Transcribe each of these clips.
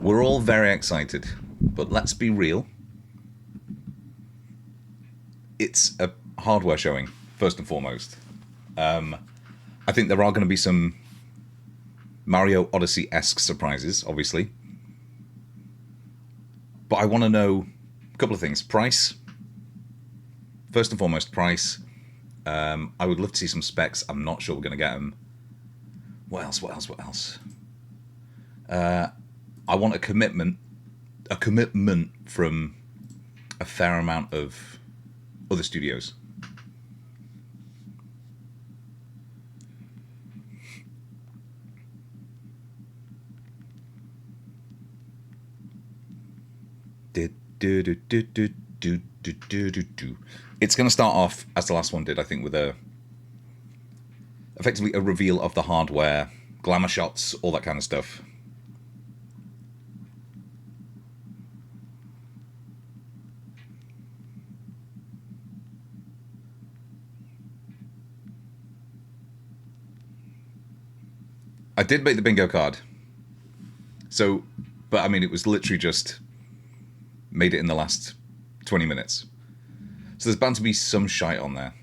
We're all very excited, but let's be real. It's a hardware showing, first and foremost. I think there are going to be some Mario Odyssey-esque surprises, obviously. But I want to know a couple of things. Price. First and foremost, price. I would love to see some specs. I'm not sure we're going to get them. What else? I want a commitment from a fair amount of other studios. It's going to start off as the last one did, I think, with effectively a reveal of the hardware, glamour shots, all that kind of stuff. I did make the bingo card. So, but I mean, it was literally just made it in the last 20 minutes. So there's bound to be some shite on there.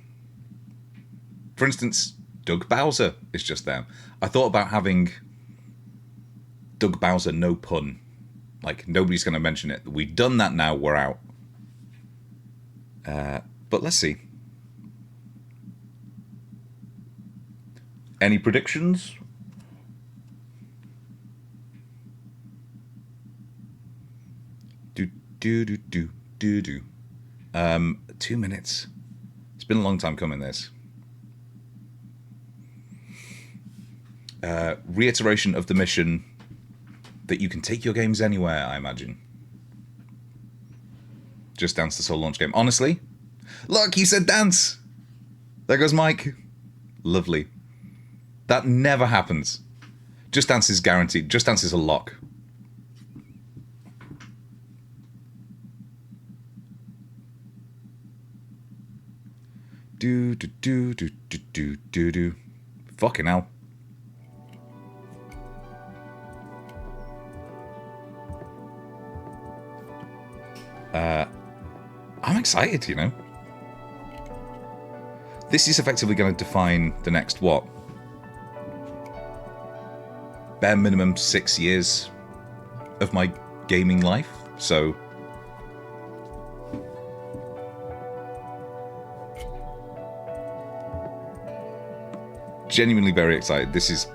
For instance, Doug Bowser is just there. I thought about having Doug Bowser, no pun. Like, nobody's going to mention it. We've done that now, we're out. But let's see. Any predictions? Do. 2 minutes. It's been a long time coming, this. Reiteration of the mission that you can take your games anywhere, I imagine. Just Dance, the sole launch game. Honestly, look, he said dance. There goes Mike. Lovely. That never happens. Just Dance is guaranteed. Just Dance is a lock. Do. Fucking hell. I'm excited, you know. This is effectively going to define the next, what? Bare minimum 6 years of my gaming life, so... Genuinely very excited. This is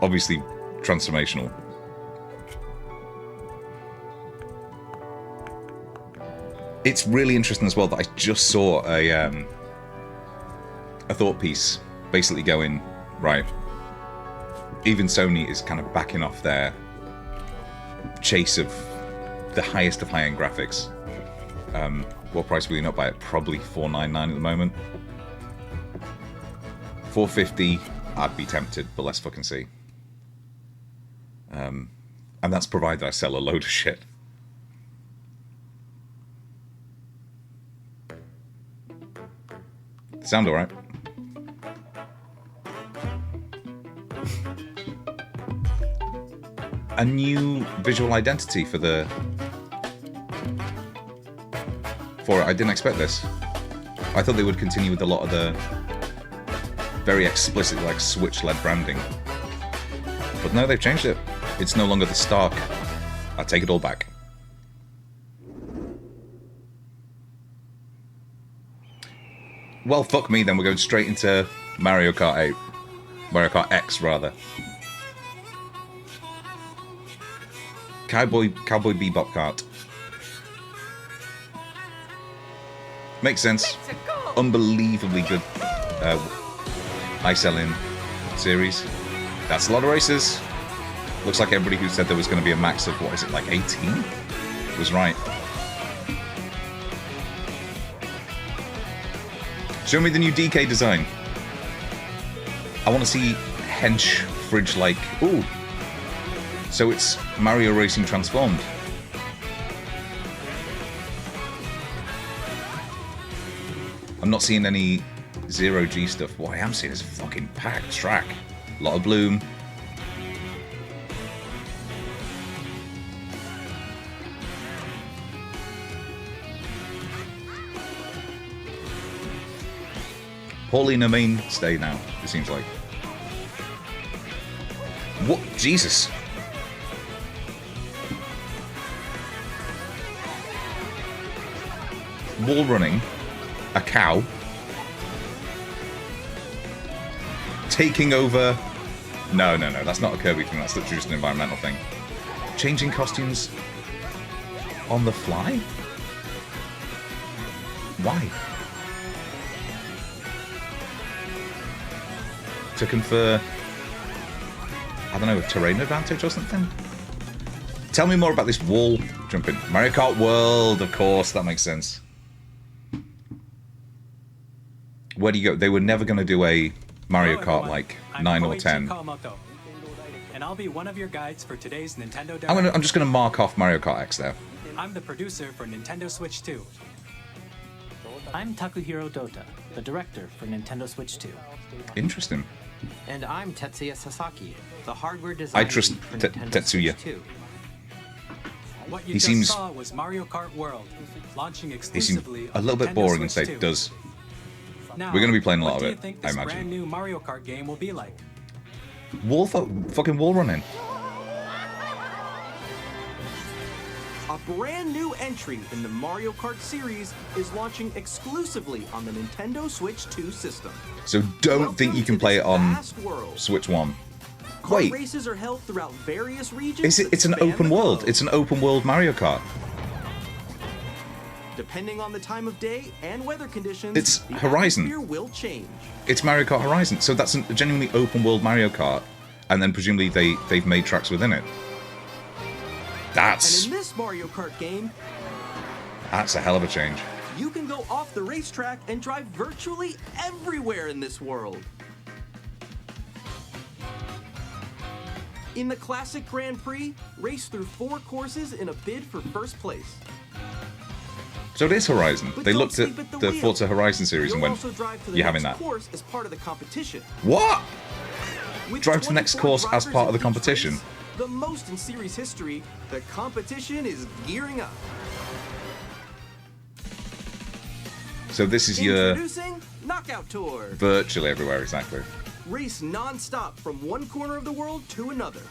obviously transformational. It's really interesting as well that I just saw a thought piece basically going, right, even Sony is kind of backing off their chase of the highest of high-end graphics. What price will you not buy it? Probably $499 at the moment. $450, I'd be tempted, but let's fucking see. And that's provided I sell a load of shit. Sound alright? A new visual identity for it. I didn't expect this. I thought they would continue with a lot of the very explicit, like, Switch-led branding. But no, they've changed it. It's no longer the Stark. I take it all back. Well, fuck me then. We're going straight into Mario Kart 8. Mario Kart X, rather. Cowboy Bebop Kart. Makes sense. Unbelievably good high-selling series. That's a lot of races. Looks like everybody who said there was going to be a max of, what is it, like 18? Was right. Show me the new DK design. I want to see hench fridge-like... Ooh. So it's Mario Racing transformed. I'm not seeing any zero-G stuff. What I am seeing is a fucking packed track. A lot of bloom. Paulina mainstay now, it seems like. What? Jesus. Wall running. A cow. Taking over... No, that's not a Kirby thing, that's literally just an environmental thing. Changing costumes on the fly? Why? To confer, I don't know, a terrain advantage or something? Tell me more about this wall jumping. Mario Kart World, of course, that makes sense. Where do you go? They were never going to do a Mario Kart like 9 or 10. Kawamoto, and I'll be one of your guides for today's Nintendo Direct. I'm just going to mark off Mario Kart X there. I'm the producer for Nintendo Switch 2. I'm Takuhiro Dota, the director for Nintendo Switch 2. Interesting. And I'm Tetsuya Sasaki, the hardware designer trust for Te- Nintendo Tetsuya. Switch 2. What you He just seems- saw was Mario Kart World, launching They seem exclusively a on little bit Nintendo boring and Switch say 2. does. Now, We're gonna be playing a lot what of do you it, think I this imagine. brand new Mario Kart game will be like? Fucking wall running. A brand new entry in the Mario Kart series is launching exclusively on the Nintendo Switch 2 system. So don't think you can play it on Vast world. Switch 1. Kart Wait, races are held throughout various regions. it's an that span open the world. globe. It's an open world Mario Kart. Depending on the time of day and weather conditions, It's the Horizon. atmosphere will change. It's Mario Kart Horizon. So that's a genuinely open world Mario Kart. And then presumably they've made tracks within it. And That's in this Mario Kart game, a hell of a change. you can go off the racetrack and drive virtually everywhere in this world. In the classic Grand Prix, race through 4 courses in a bid for first place. So it is Horizon. But They don't looked at sleep the wheel. Forza Horizon series and You'll went, also drive to the "You're having next that." course as part of the competition. What? With Drive to the next 24 course as drivers part of in the each competition. race, the most in series history, the competition is gearing up. So this is your Introducing Knockout Tour. virtually everywhere, exactly. Race non-stop from one corner of the world to another.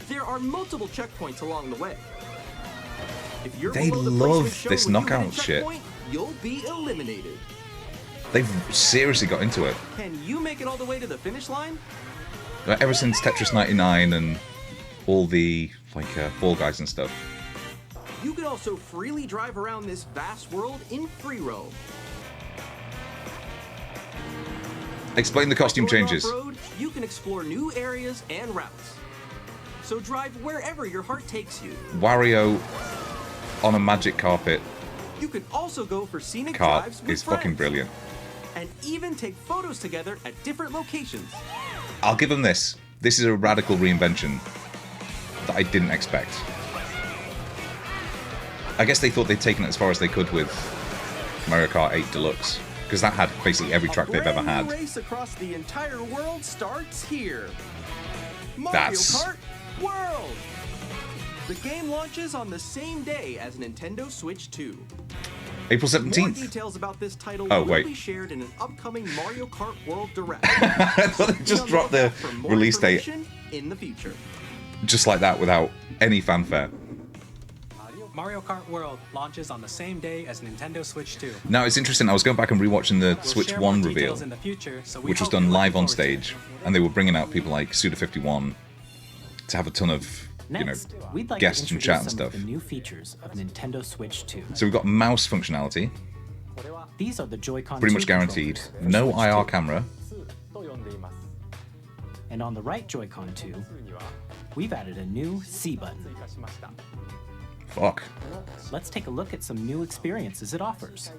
There are multiple checkpoints along the way. If you're They below the love placement shown this when you hit a knockout shit. checkpoint, you'll be eliminated. They've seriously got into it. Can you make it all the way to the finish line? Like, ever since Tetris 99 and all the Fall Guys and stuff. You can also freely drive around this vast world in free roam. Explain the costume Going changes. off-road, you can explore new areas and routes. So drive wherever your heart takes you. Wario on a magic carpet You can also go for scenic kart drives with is fucking friends, brilliant. and even take photos together at different locations. I'll give them this. This is a radical reinvention that I didn't expect. I guess they thought they'd taken it as far as they could with Mario Kart 8 Deluxe, because that had basically every track they've ever Brand new had. race across the entire world starts here. Mario That's- Kart World. The game launches on the same day as Nintendo Switch 2. April More 17th. details about this title Oh, will wait. be shared in an upcoming Mario Kart World Direct. I thought they Be just on dropped the lookout for more release date information in the future. just like that without any fanfare. Mario Kart World launches on the same day as Nintendo Switch 2. Now it's interesting, I was going back and rewatching the We'll Switch share 1 more reveal, details in the future, so we which was hope you're done live looking on forward to it. stage, and they were bringing out people like Suda51 to have a ton of, Next, we'd like guests to and chat introduce and some of stuff. the new features of Nintendo Switch 2. So we've got mouse functionality, These are the Joy-Con pretty 2 much guaranteed. controllers for No Switch IR 2. camera. And on the right Joy-Con 2, we've added a new C button. Fuck. Let's take a look at some new experiences it offers.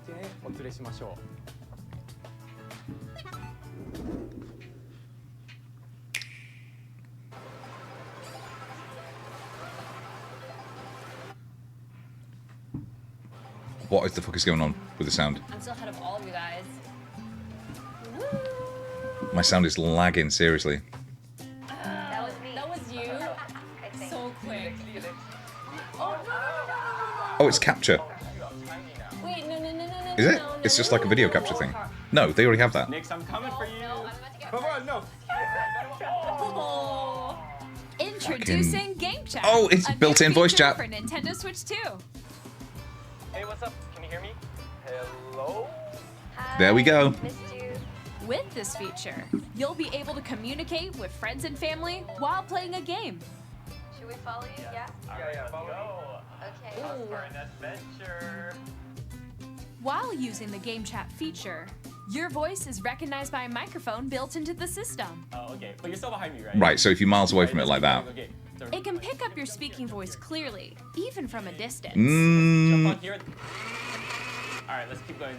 What the fuck is going on with the sound? I'm still ahead of all of you guys. My sound is lagging, seriously. That was me. That was you. So quick. Oh no! Oh, it's capture. Is it? It's just like a video capture thing. No, they already have that. Nix, I'm coming for you. No, I'm about to get Come on, no. Oh. Introducing Game Chat. Oh, it's a new built-in voice feature chat. for Nintendo Switch 2. Hey, what's up? Can you hear me? Hello? There we go. Missed you. With this feature, you'll be able to communicate with friends and family while playing a game. Should we follow you? Yeah. Yeah, follow Okay. me. For an adventure. While using the Game Chat feature, your voice is recognized by a microphone built into the system. Oh, okay. But you're still behind me, right? Right, so if you're miles away from it like that. Okay. It can pick up your speaking voice clearly, even from a distance. Jump on here. Alright, let's keep going.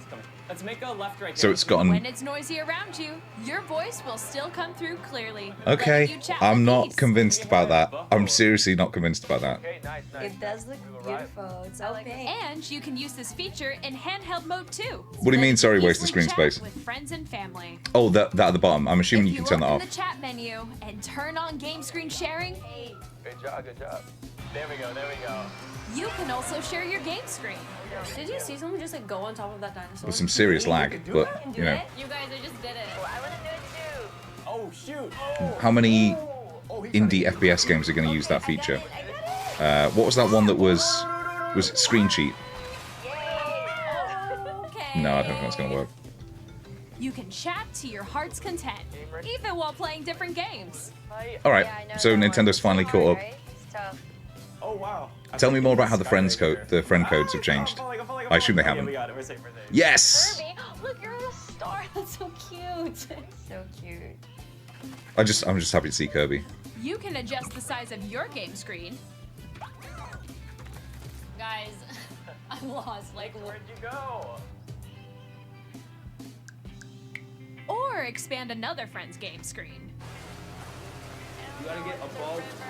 Let's make a left right. So it's gotten... When it's noisy around you, your voice will still come through clearly. Okay, letting you chat I'm with not ease. convinced about that. I'm seriously not convinced about that. Okay, nice. It does look beautiful. It's so pink. And you can use this feature in handheld mode too. What do you mean, sorry, Easily waste the screen chat space? With friends and family. Oh, that at the bottom. I'm assuming If you can turn that open off. the chat menu and turn on game screen sharing, Good job, good job. There we go, there we go. you can also share your game screen. Did you see someone just like go on top of that dinosaur? With some serious lag, but, you know. You guys, I just did it. I want to do it too. Oh, shoot. How many indie FPS games are going to use that feature? What was that one that was it Screen Cheat? Okay. No, I don't think that's going to work. You can chat to your heart's content, even while playing different games. Alright, Yeah, I know so that one. Nintendo's finally So caught hard, up. right? It's tough. Oh, wow. Tell me more about how the friend codes have changed. I assume they Yeah, haven't. we got it. We're safe, we're safe. Yes! Kirby, look, you're a star. That's so cute. So cute. I'm just happy to see Kirby. You can adjust the size of your game screen, Guys, I'm lost. Like, Where'd you go? or expand another friend's game screen. You gotta get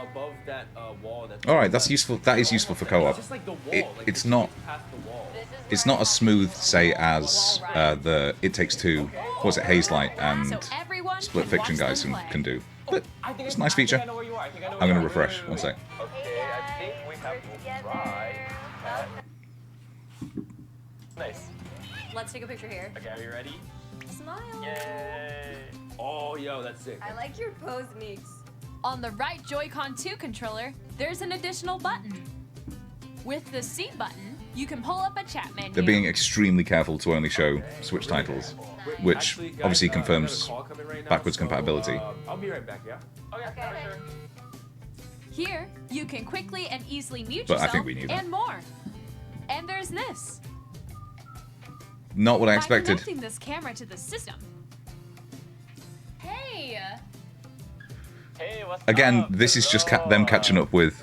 above that wall. That's Alright, that's useful. That is useful for co-op. Just like the wall. It- like it's you not- get past the wall. It's not as smooth, say, as the It Takes Two, what was it, Hazelight So and everyone Split can Fiction watch guys them play. can do. But I think it's a nice feature. I know where you are. I think I know where I'm you going to are. refresh. One sec. Okay, I think we have to try. Nice. Let's take a picture here. Okay, are you ready? Smile. Yay. Oh, yo, that's sick. I like your pose, Meeks. On the right Joy-Con 2 controller, there's an additional button. With the C button, you can pull up a chat menu. They're being extremely careful to only show Switch titles, which Actually, guys, obviously I got a confirms call coming right now, backwards so, compatibility. I'll be right back, yeah? Okay, sure. Here, you can quickly and easily mute But I yourself think we knew that. and more. And there's this. Not what I By expected. connecting this camera to the system, Hey. Hey, what's Again, up? this is just them catching up with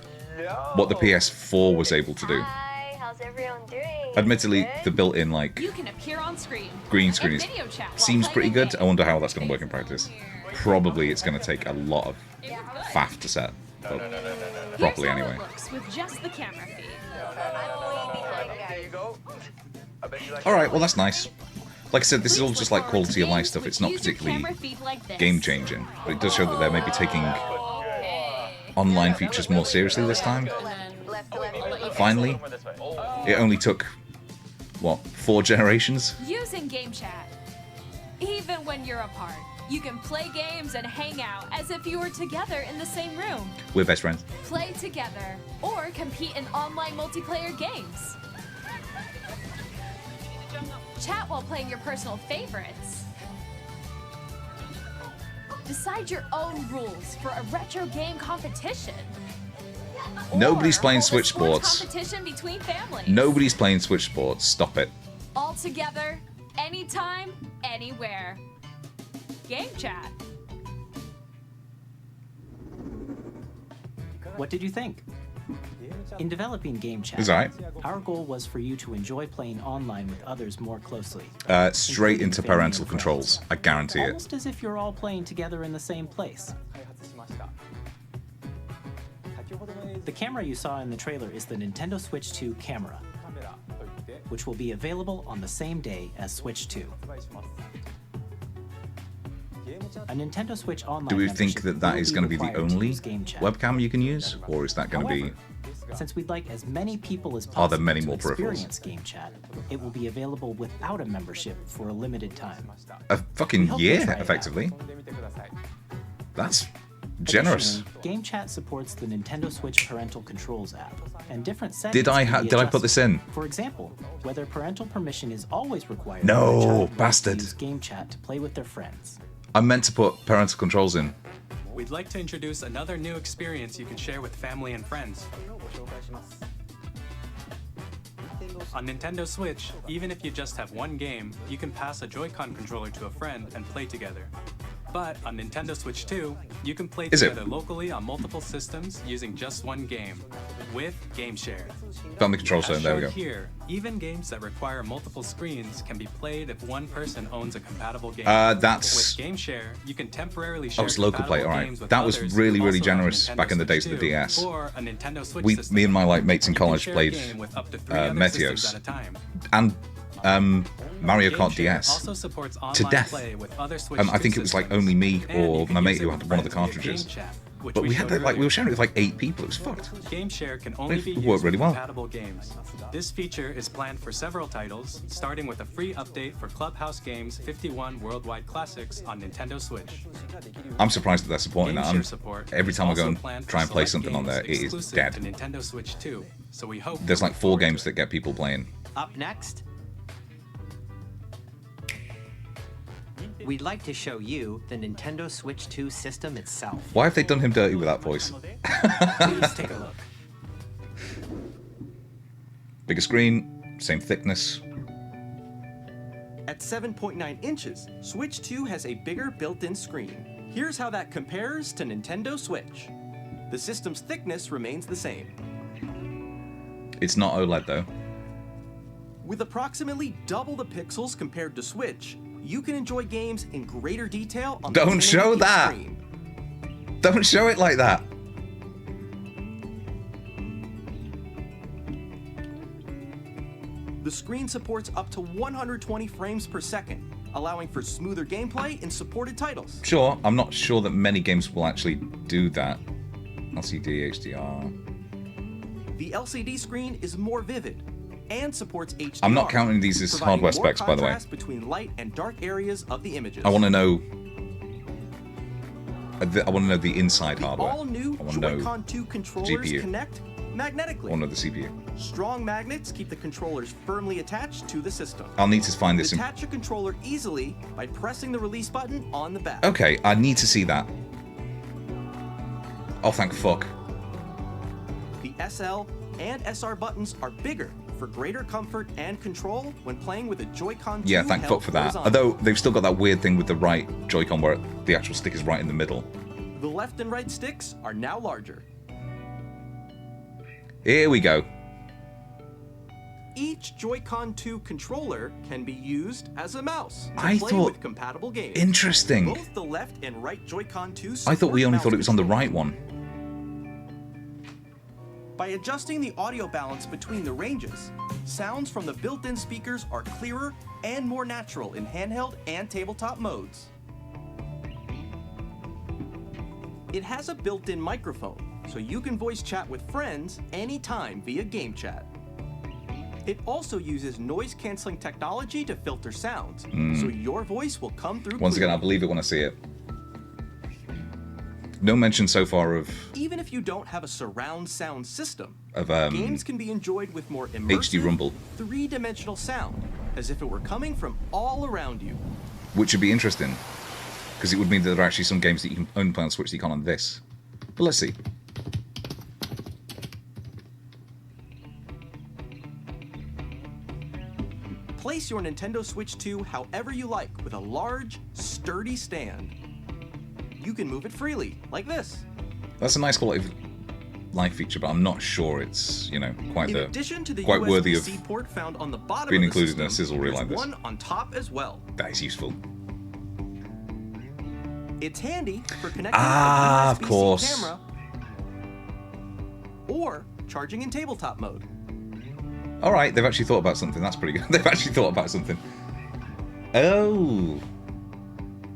what the PS4 was able to do. Hi, how's everyone doing? Admittedly, Good? the built-in like you can appear on screen. green and screen is, video chat while seems pretty playing a good. I game. wonder how that's going to work in practice. Probably it's going to take a lot of faff to set up properly Here's how anyway. it looks with just the camera feed. There you go. I bet you like All right, well that's nice. Like I said, this is all just like quality of life stuff. It's not Use your particularly camera feed like this. game changing, but it does show that they're maybe taking Okay. online features more seriously this time. Left to left. Finally, Somewhere this way. it only took what 4 generations. Using Game Chat. Even when you're apart, you can play games and hang out as if you were together in the same room. We're best friends. Play together or compete in online multiplayer games. Chat while playing your personal favorites. Decide your own rules for a retro game competition. Nobody's Or playing hold a Switch Sports. competition between families. Nobody's playing Switch Sports. Stop it. All together, anytime, anywhere. Game Chat. What did you think? In developing Game Chat, It's alright. our goal was for you to enjoy playing online with others more closely. Straight into parental controls. I guarantee it. Almost as if you're all playing together in the same place. The camera you saw in the trailer is the Nintendo Switch 2 camera, which will be available on the same day as Switch 2. A Nintendo Switch Online Do we membership think that that will is going to be the required to only use Game Chat. webcam you can use, or is that going to be? However, since we'd like as many people as possible Are there many to more peripherals? experience Game Chat, it will be available without a membership for a limited time. A fucking We hope you'll year, try it out. effectively. That's generous. Additionally, Game Chat supports the Nintendo Switch Parental Controls app, and different settings. Did I can be did I put this in? For example, whether parental permission is always required. No, when a child wants to bastard. use Game Chat to play with their friends. I meant to put parental controls in. We'd like to introduce another new experience you can share with family and friends. On Nintendo Switch, even if you just have one game, you can pass a Joy-Con controller to a friend and play together. But on Nintendo Switch 2, you can play Is it? together locally on multiple systems using just one game, with Game Share. Found the control As zone. There we shown go. here, even games that require multiple screens can be played if one person owns a compatible game. That's With Game Share, you can temporarily share it's local play. compatible All right, games with that was others really, who really also have a generous Nintendo back in the Switch days of the 2 DS. or a Nintendo Switch We, system. me and my like mates in You can college share a played game with up to 3 other systems Meteos at a time. and Mario Kart Game Share DS also supports to online death. play with other Switch I think 2 it was like systems. only me And you or can my use mate it who with had one of the friends via cartridges. Game Chat, which But we showed had like we were earlier. sharing it with like 8 people. It was fucked. Game Share can only be It used worked really with well. compatible games. This feature is planned for several titles, starting with a free update for Clubhouse Games 51 Worldwide Classics on Nintendo Switch. I'm surprised that they're supporting Game that. Share support Every is time I go also and planned for try and play select something on games there, it is exclusive dead. to Nintendo Switch 2, so we hope There's you like look 4 forward to games it. that get people playing. Up next, we'd like to show you the Nintendo Switch 2 system itself. Why have they done him dirty with that voice? Please take a look. Bigger screen, same thickness. At 7.9 inches, Switch 2 has a bigger built-in screen. Here's how that compares to Nintendo Switch. The system's thickness remains the same. It's not OLED though. With approximately double the pixels compared to Switch, you can enjoy games in greater detail on the Don't show 1080p that. screen. Don't show it like that. The screen supports up to 120 frames per second, allowing for smoother gameplay in supported titles. Sure, I'm not sure that many games will actually do that. LCD, HDR. The LCD screen is more vivid and supports HDR. I'm not counting these as providing hardware more specs, by the way. contrast between light and dark areas of the images. I want to know. I want to know the inside hardware. All new I want to know. Joy-Con 2 controllers GPU. connect magnetically. I want to know the CPU. Strong magnets keep the controllers firmly attached to the system. I'll need to find this. Detach a controller easily by pressing the release button on the back. Okay, I need to see that. Oh, thank fuck. The SL and SR buttons are bigger for greater comfort and control when playing with a Joy-Con 2 Yeah, thank held fuck for that. horizontally. Although they've still got that weird thing with the right Joy-Con where the actual stick is right in the middle. The left and right sticks are now larger. Here we go. Each Joy-Con 2 controller can be used as a mouse to I play thought- with compatible games. Interesting. Both the left and right Joy-Con 2 I thought we support only mouse thought it was on the control. right one. By adjusting the audio balance between the ranges, sounds from the built-in speakers are clearer and more natural in handheld and tabletop modes. It has a built-in microphone, so you can voice chat with friends anytime via Game Chat. It also uses noise-canceling technology to filter sounds, so your voice will come through Once again, I clearly. believe it when I see it. No mention so far of Even if you don't have a surround sound system, of games can be enjoyed with more immersive, HD Rumble, three-dimensional sound, as if it were coming from all around you. which would be interesting because it would mean that there are actually some games that you can only play on Switch that you can't on this. But let's see. Place your Nintendo Switch 2 however you like with a large, sturdy stand. You can move it freely, like this. That's a nice quality of life feature, but I'm not sure it's, you know, quite In addition to the quite worthy of USB-C port found on the bottom being of the included in a system, sizzle reel there's like this. one on top as well. That is useful. It's handy for connecting Ah, a of USB-C course. camera or charging in tabletop mode. All right, they've actually thought about something. That's pretty good. They've actually thought about something. Oh.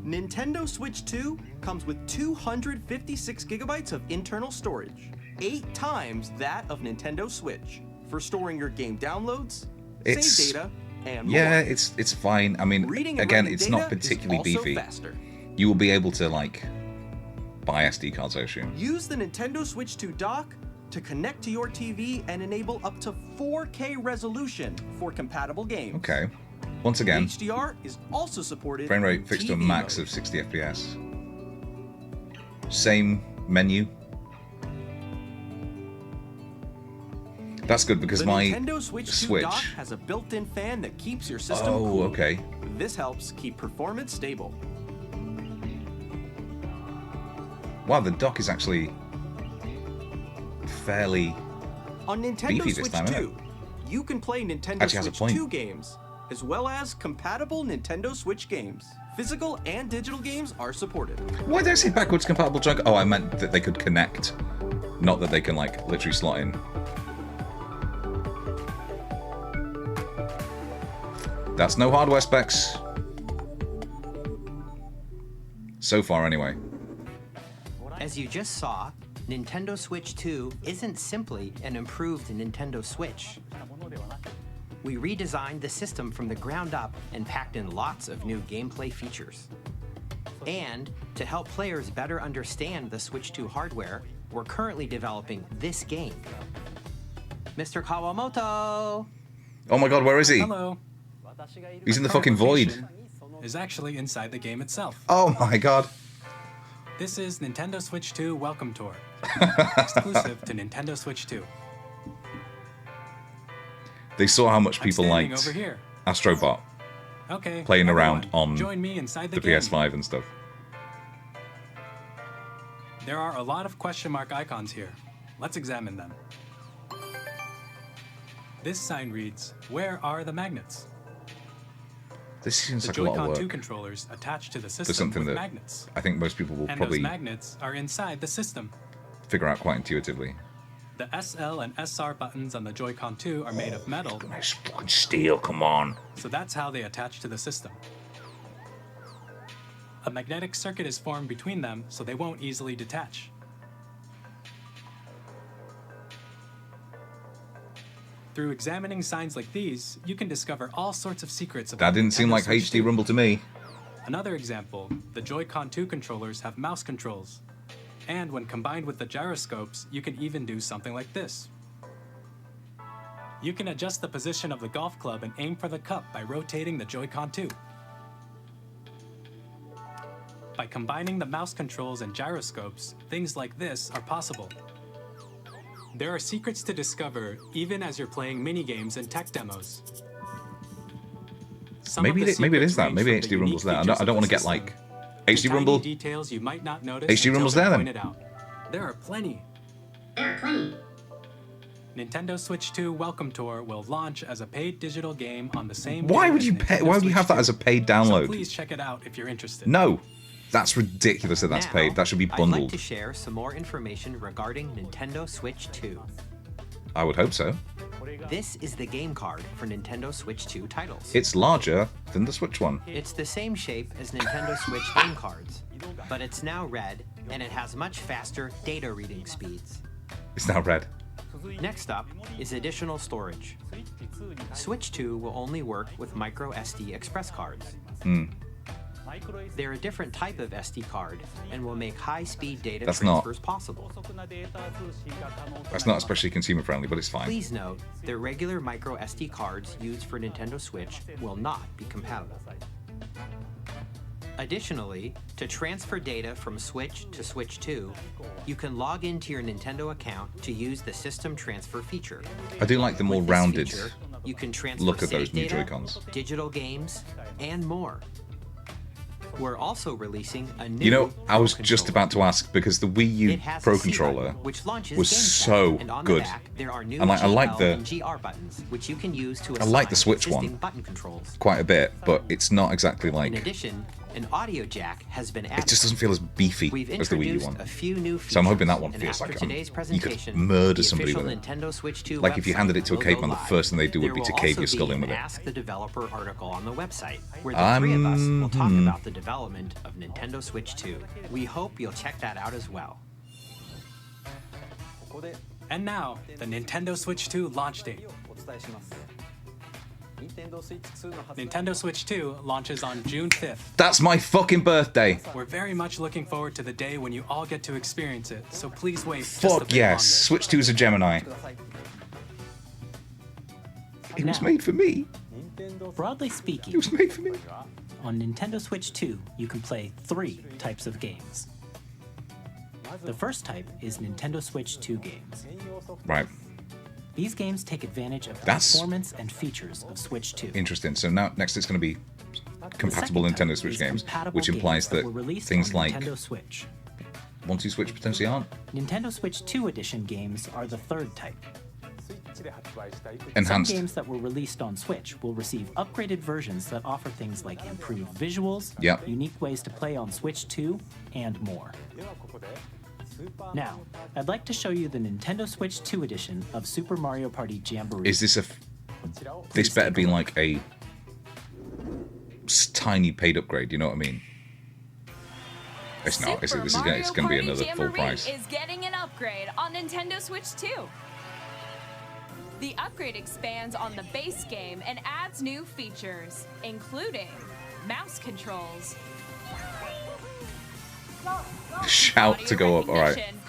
Nintendo Switch 2 comes with 256 gigabytes of internal storage, 8 times that of Nintendo Switch, for storing your game downloads, save data, and more. Yeah, it's fine. I mean, Reading and again, writing it's data not particularly is also beefy. faster. You will be able to, like, buy SD cards, I assume. Use the Nintendo Switch 2 dock to connect to your TV and enable up to 4K resolution for compatible games. Okay. Once again, HDR is also supported. frame rate in fixed to a TV max mode. of 60 FPS. Same menu. That's good because The my Nintendo Switch 2 dock has a built-in fan that keeps your system Oh, cool. okay. This helps keep performance stable. Wow, the dock is actually fairly On Nintendo beefy this Switch time, isn't 2, you can play Nintendo Actually has a Switch point. 2 games, as well as compatible Nintendo Switch games. Physical and digital games are supported. Why did I say backwards compatible junk? Oh, I meant that they could connect, not that they can, like, literally slot in. That's no hardware specs. So far, anyway. As you just saw, Nintendo Switch 2 isn't simply an improved Nintendo Switch. We redesigned the system from the ground up and packed in lots of new gameplay features. And to help players better understand the Switch 2 hardware, we're currently developing this game. Mr. Kawamoto! Oh my god, where is he? Hello. He's in the My fucking current void. location is actually inside the game itself. Oh my god. This is Nintendo Switch 2 Welcome Tour, exclusive to Nintendo Switch 2. They saw how much I'm people standing liked over here. Astrobot Okay, playing everyone, around on join me inside the game. PS5 and stuff. There are a lot of question mark icons here. Let's examine them. This sign reads, "Where are the magnets?" This seems The like a lot of Joy-Con 2 work controllers attached to the for system something with that magnets. I think most people will And probably those magnets are inside the system. figure out quite intuitively. The SL and SR buttons on the Joy-Con 2 are made of metal, Nice fucking steel, come on. so that's how they attach to the system. A magnetic circuit is formed between them, so they won't easily detach. Through examining signs like these, you can discover all sorts of secrets about That didn't seem Nintendo like Switch HD 2. Rumble to me. Another example, the Joy-Con 2 controllers have mouse controls. And when combined with the gyroscopes, you can even do something like this. You can adjust the position of the golf club and aim for the cup by rotating the Joy-Con 2. By combining the mouse controls and gyroscopes, things like this are possible. There are secrets to discover even as you're playing minigames and tech demos. Some of Maybe the it is secrets that. range Maybe from the HD Rumble's there. unique I features don't of want to the get like system HD to Rumble. tiny details you might not notice HD until Rumble's they're there, then. pointed out. There are plenty. Nintendo Switch 2 Welcome Tour will launch as a paid digital game on the same Why day would as you pay? Nintendo Why would you Switch have that 2. as a paid So download? please check it out if you're interested. No, that's ridiculous that that's Now, paid. That should be I'd like bundled. to share some more information regarding Nintendo Switch 2. I would hope so. This is the game card for Nintendo Switch 2 titles. It's larger than the Switch one. It's the same shape as Nintendo Switch game cards, but it's now red and it has much faster data reading speeds. It's now red. Next up is additional storage. Switch 2 will only work with micro SD express cards. They're a different type of SD card and will make high-speed data That's not- transfers possible. That's not especially consumer friendly, but it's fine. Please note, the regular micro SD cards used for Nintendo Switch will not be compatible. Additionally, to transfer data from Switch to Switch 2, you can log into your Nintendo account to use the System Transfer feature. I do like the more With this rounded feature, you can transfer look at save those new data, Joy-Cons. digital games, and more. We're also releasing a new You know, I was Pro just controller. about to ask because the Wii U It has Pro a C controller button, which launches was Game Chat, so and on good. The back, there are new And I like GL the- and GR buttons, which you can use to I like the assign Switch existing one button controls. quite a bit, but it's not exactly In like addition, An audio jack has been added. It just doesn't feel as beefy We've as the Wii U introduced one. a few new features. So I'm hoping that one and feels after like today's you presentation, could murder the somebody official with it. Nintendo Switch 2 Like if you website handed it to a will caveman, go the live. first thing they do would There be to will cave also your skull be in with an it. Ask the Developer article on the website, where the three of us will talk about the development of Nintendo Switch 2. We hope you'll check that out as well. And now, the Nintendo Switch 2 launch date. Nintendo Switch 2 launches on June 5th. That's my fucking birthday. We're very much looking forward to the day when you all get to experience it, so please wait just a Fuck bit yes. longer. Switch 2 is a Gemini. It was Now. made for me. Broadly It speaking, was made for me. on Nintendo Switch 2, you can play 3 types of games. The first type is Nintendo Switch 2 games. Right. These games take advantage of the That's- performance and features of Switch 2. Interesting. So now next it's going to be compatible The second Nintendo type Switch is games, compatible which implies games that were released things on like Nintendo Switch. 1-2 Switch potentially aren't. Nintendo Switch 2 edition games are the third type. Enhanced. Some games that were released on Switch will receive upgraded versions that offer things like improved visuals, Yep. unique ways to play on Switch 2, and more. Now, I'd like to show you the Nintendo Switch 2 edition of Super Mario Party Jamboree. Is this a... This better be like a tiny paid upgrade, you know what I mean? It's not. This is Mario it's going to be Party another full Jamboree price. is getting an upgrade on Nintendo Switch 2. The upgrade expands on the base game and adds new features, including mouse controls, Shout audio to go up. All right. recognition,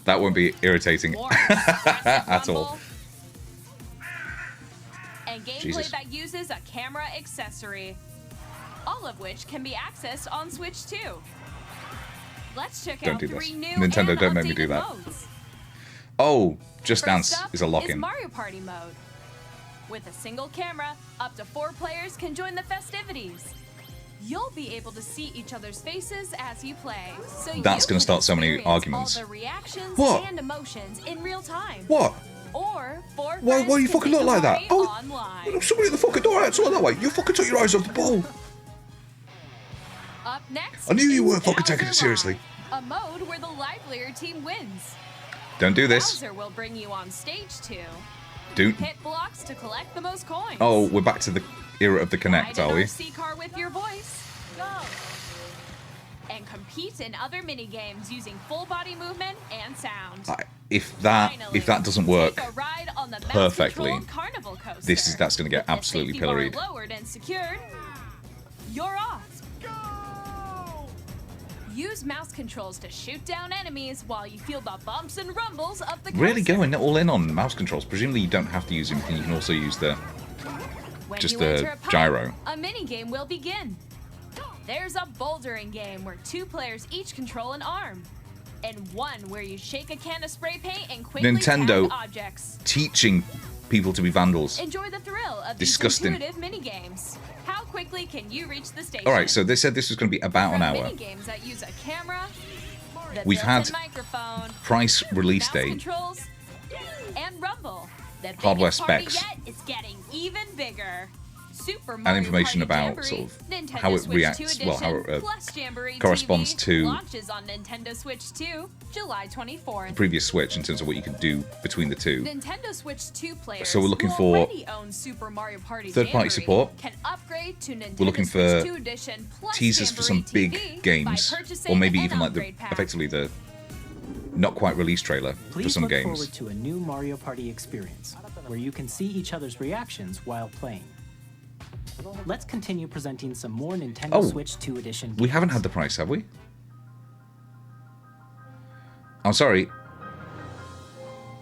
That won't be irritating more expressive at all. rumble, and gameplay Jesus. that uses a camera accessory, all of which can be accessed on Switch 2. Let's check Don't out do this. 3 new Nintendo, and don't make me do updated that. modes. Oh, Just First Dance up is a lock-in. Mario Party mode. With a single camera, up to 4 players can join the festivities. You'll be able to see each other's faces as you play, so That's you gonna can start so many experience arguments. all the reactions What? and emotions in real time. What? Or 4 Why friends you can fucking take look a like that? party Oh, online. somebody at the fucking door outside that way. You fucking took your eyes off the ball. Up next, I knew you is weren't fucking taking it Bowser seriously. Live, a mode where the livelier team wins. Don't do this. Bowser will bring you on stage 2. Don't. Hit blocks to collect the most coins. Oh, we're back to the era of the Kinect, Ride are an we? RC car with your voice. Go. And compete in other mini games using full body movement and sound. If that Finally, doesn't work take a ride on the perfectly, mouse-controlled carnival coaster. that's going to get With the absolutely safety bar pilloried. lowered and secured, you're off. Use mouse controls to shoot down enemies while you feel the bumps and rumbles of the coaster. Really going all in on mouse controls. Presumably you don't have to use anything. You can also use the When just you the enter a pipe, gyro. A mini game will begin. There's a bouldering game where 2 players each control an arm, and one where you shake a can of spray paint and quickly Nintendo tag objects. teaching people to be vandals. Enjoy the thrill of Disgusting. these intuitive mini games. How quickly can you reach the station? All right, so they said this was going to be about an From hour. mini games that use a camera, the We've had built-in microphone, price release mouse date. controls, and rumble. The Hardware biggest party specs. yet is getting even bigger. Super And Mario information Party about Jamboree, sort of Nintendo how it Switch 2 reacts, well, how edition, it plus Jamboree corresponds TV to launches on Nintendo Switch 2, July 24th. the previous Switch in terms of what you can do between the two. Nintendo Switch 2 players So we're looking who for already own Super Mario Party third-party Jamboree support. can upgrade to Nintendo We're looking Switch for 2 edition plus teasers for some Jamboree big TV games, by purchasing or maybe an even like the upgrade pack. effectively the not quite released trailer for Please some look games. forward to a new Mario Party experience, where you can see each other's reactions while playing. Let's continue presenting some more Nintendo Oh, Switch 2 edition games. We haven't had the price, have we? I'm sorry.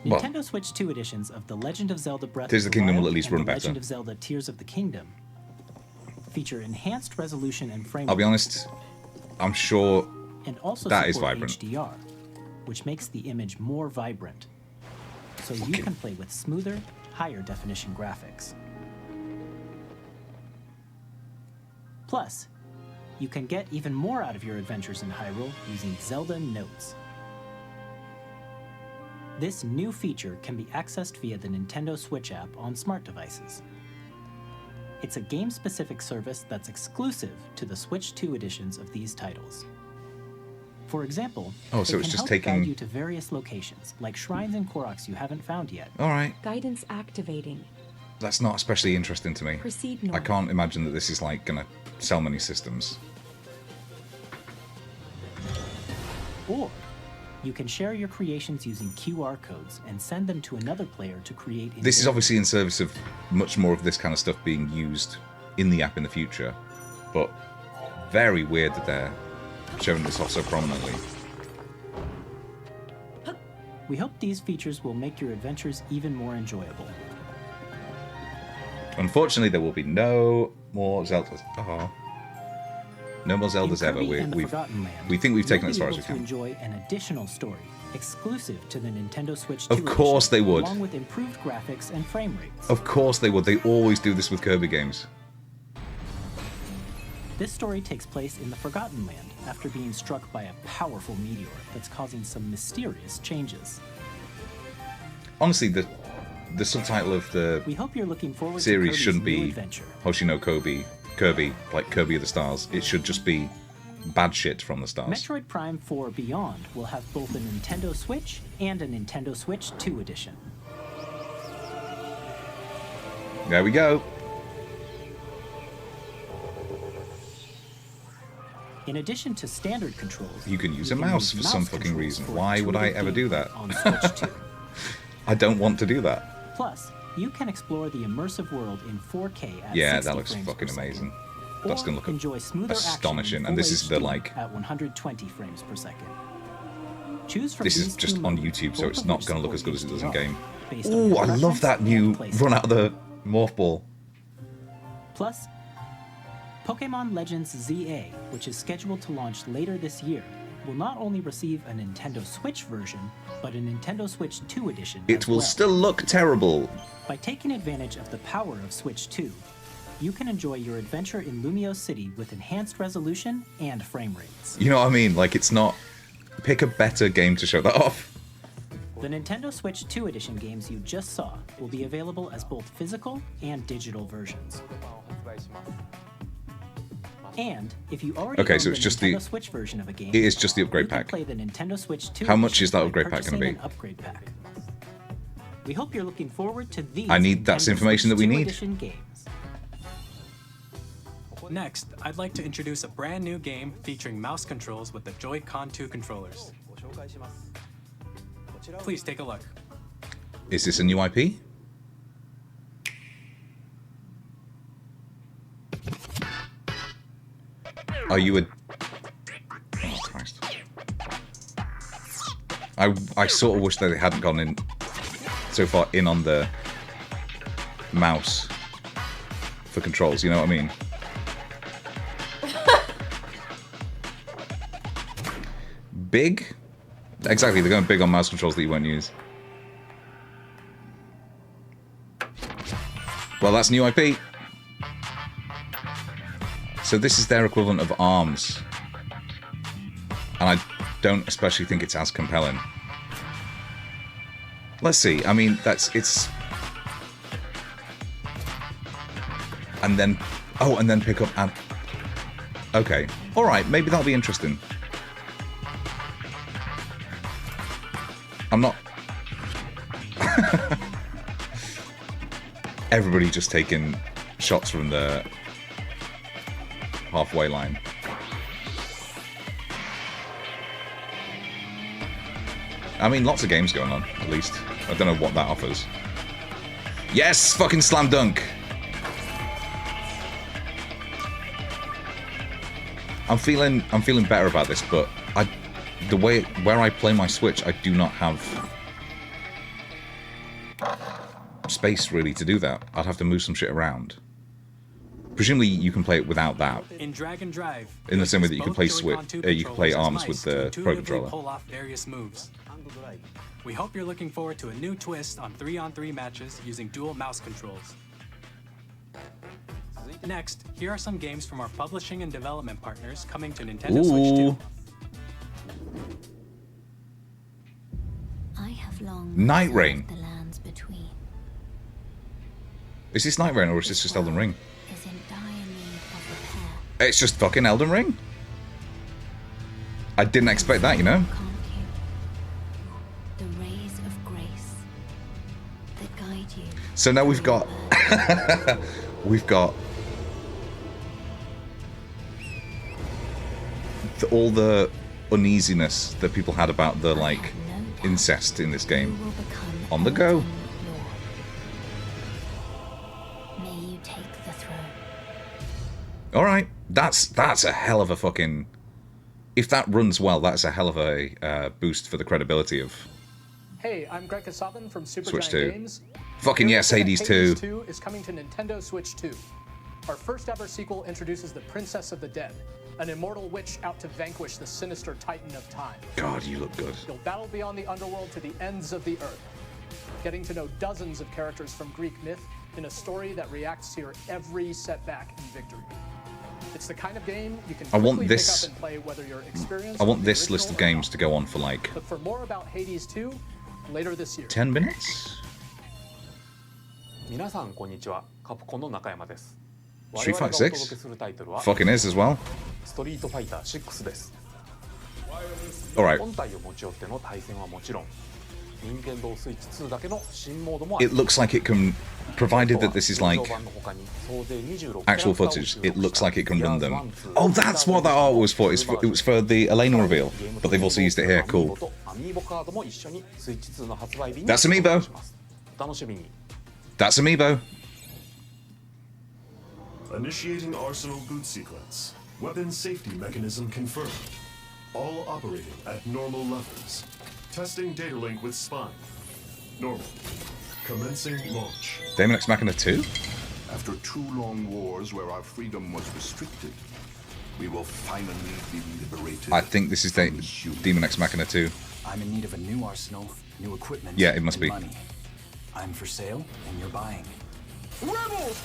Well, Nintendo Switch 2 editions of The Legend of Zelda Breath Tears of of the Kingdom will Wild at least and run The Legend better. of Zelda Tears of the Kingdom feature enhanced resolution and frame I'll be rate, honest. I'm sure and also that is support vibrant. HDR, which makes the image more vibrant, so you can play with smoother, higher definition graphics. Plus, you can get even more out of your adventures in Hyrule using Zelda Notes. This new feature can be accessed via the Nintendo Switch app on smart devices. It's a game-specific service that's exclusive to the Switch 2 editions of these titles. For example, Oh, so it it's can just help taking- guide you to various locations, like shrines and Koroks you haven't found yet. All right. Guidance activating. That's not especially interesting to me. Proceed I north. can't imagine that this is like gonna sell many systems. Or you can share your creations using QR codes and send them to another player to create. This is obviously in service of much more of this kind of stuff being used in the app in the future, but very weird that they're showing this off so prominently. We hope these features will make your adventures even more enjoyable. Unfortunately, there will be no more Zeldas. Oh. No more Zeldas In ever. Kirby and the We Forgotten Land, think we've taken you'll it as far be as we able to can. enjoy an additional story exclusive to the Nintendo Switch 2 Of course edition, they would. along with improved graphics and frame rates. Of course they would. They always do this with Kirby games. This story takes place in the Forgotten Land after being struck by a powerful meteor that's causing some mysterious changes. Honestly, the subtitle of the We hope you're looking forward series to Kirby's shouldn't new be adventure. Hoshino Kirby, like Kirby of the Stars. It should just be bad shit from the stars. Metroid Prime 4 Beyond will have both a Nintendo Switch and a Nintendo Switch 2 edition. There we go. In addition to standard controls, You can use a mouse for some fucking controls reason. for Why would I intuitive ever do gameplay that? on Switch 2. I don't want to do that. Plus, you can explore the immersive world in 4K at Yeah, 60 that looks frames per fucking second. amazing. That's Or gonna look enjoy smoother astonishing. action in And this full is the HD like. at 120 frames per second. Choose from This is these just two on modes, YouTube, so both it's of not which going to look as support good as it does in HDR, game. based on Ooh, your I love preference that and new playstyle. run out of the morph ball. Plus, Pokemon Legends ZA, which is scheduled to launch later this year, will not only receive a Nintendo Switch version, but a Nintendo Switch 2 edition It as will well. still look terrible. By taking advantage of the power of Switch 2, you can enjoy your adventure in Lumio City with enhanced resolution and frame rates. You know what I mean? Like, it's not. Pick a better game to show that off. The Nintendo Switch 2 edition games you just saw will be available as both physical and digital versions. And if you already Okay, own so the it's just Nintendo the- Switch version of a game, It is just the upgrade you can pack. play the Nintendo Switch 2 How much edition is that by upgrade pack gonna purchasing be? an upgrade pack. We hope you're looking forward to these I need- that's Nintendo information Switch that we 2 need. edition games. Next, I'd like to introduce a brand new game featuring mouse controls with the Joy-Con 2 controllers. Please take a look. Is this a new IP? Are you a... Oh, Christ. I sort of wish that they hadn't gone in so far in on the mouse for controls, you know what I mean? Big? Exactly, they're going big on mouse controls that you won't use. Well, that's new IP. So this is their equivalent of ARMS. And I don't especially think it's as compelling. Let's see. I mean, it's... And then... Oh, and then pick up and... Okay. Alright, maybe that'll be interesting. I'm not... Everybody just taking shots from the halfway line. I mean, lots of games going on, at least. I don't know what that offers. Yes! Fucking slam dunk! I'm feeling better about this, but where I play my Switch, I do not have space really to do that. I'd have to move some shit around. Presumably you can play it without that. In Drag and Drive, In the same way that you can both play Joy-Con Switch, 2 you can play controllers ARMS as with mice the to Pro intuitively Controller. pull off various moves. We hope you're looking forward to a new twist on 3-on-3 matches using dual mouse controls. Next, here are some games from our publishing and development partners coming to Nintendo Switch 2. I have long Night Rain. the lands between. Is this Night Rain or is this just Elden Ring? Is It's just fucking Elden Ring. I didn't expect that, you know? The rays of grace that guide you. So now we've got we've got all the uneasiness that people had about the like incest in this game on the go. May you take the throne. All right, that's a hell of a fucking. If that runs well, that's a hell of a boost for the credibility of Hey, I'm Greg Kasabin from Switch Supergiant 2. Games. Fucking We're yes, looking at Hades 2. 2 is coming to Nintendo Switch 2. Our first ever sequel introduces the Princess of the Dead, an immortal witch out to vanquish the sinister Titan of Time. God, you look good. You'll battle beyond the underworld to the ends of the earth, getting to know dozens of characters from Greek myth in a story that reacts to your every setback and victory. It's the kind of game you can quickly pick up and play whether you're experienced. I want this list of games to go on for like. Look for more about Hades 2 later this year. 10 minutes? 皆さんこんにちは。カプコンの中山です。 Street 我々が Fighter お届け 6? するタイトルは Fucking is as well. ストリートファイター6です。 Alright. 本体を持ち寄っての対戦はもちろん、任天堂スイッチ2だけの新モードもあ It looks like it can, provided that this is like 通常版の他に総勢26 actual キャラクターを footage, 収録 it looks like it can run them. 1 2 Oh, that's what that art was for. It was for the Elena reveal, but they've also used it here. Cool. アミーボカードも一緒にスイッチ2の発売日に That's Amiibo. お楽しみに。 That's Amiibo. Initiating Arsenal boot sequence. Weapon safety mechanism confirmed. All operating at normal levels. Testing data link with spine. Normal. Commencing launch. Daemon X Machina 2? After 2 long wars where our freedom was restricted, we will finally be liberated. I think this is Demon X Machina 2. I'm in need of a new arsenal, new equipment. Yeah, it must and be. Money. I'm for sale, and you're buying. Rebels!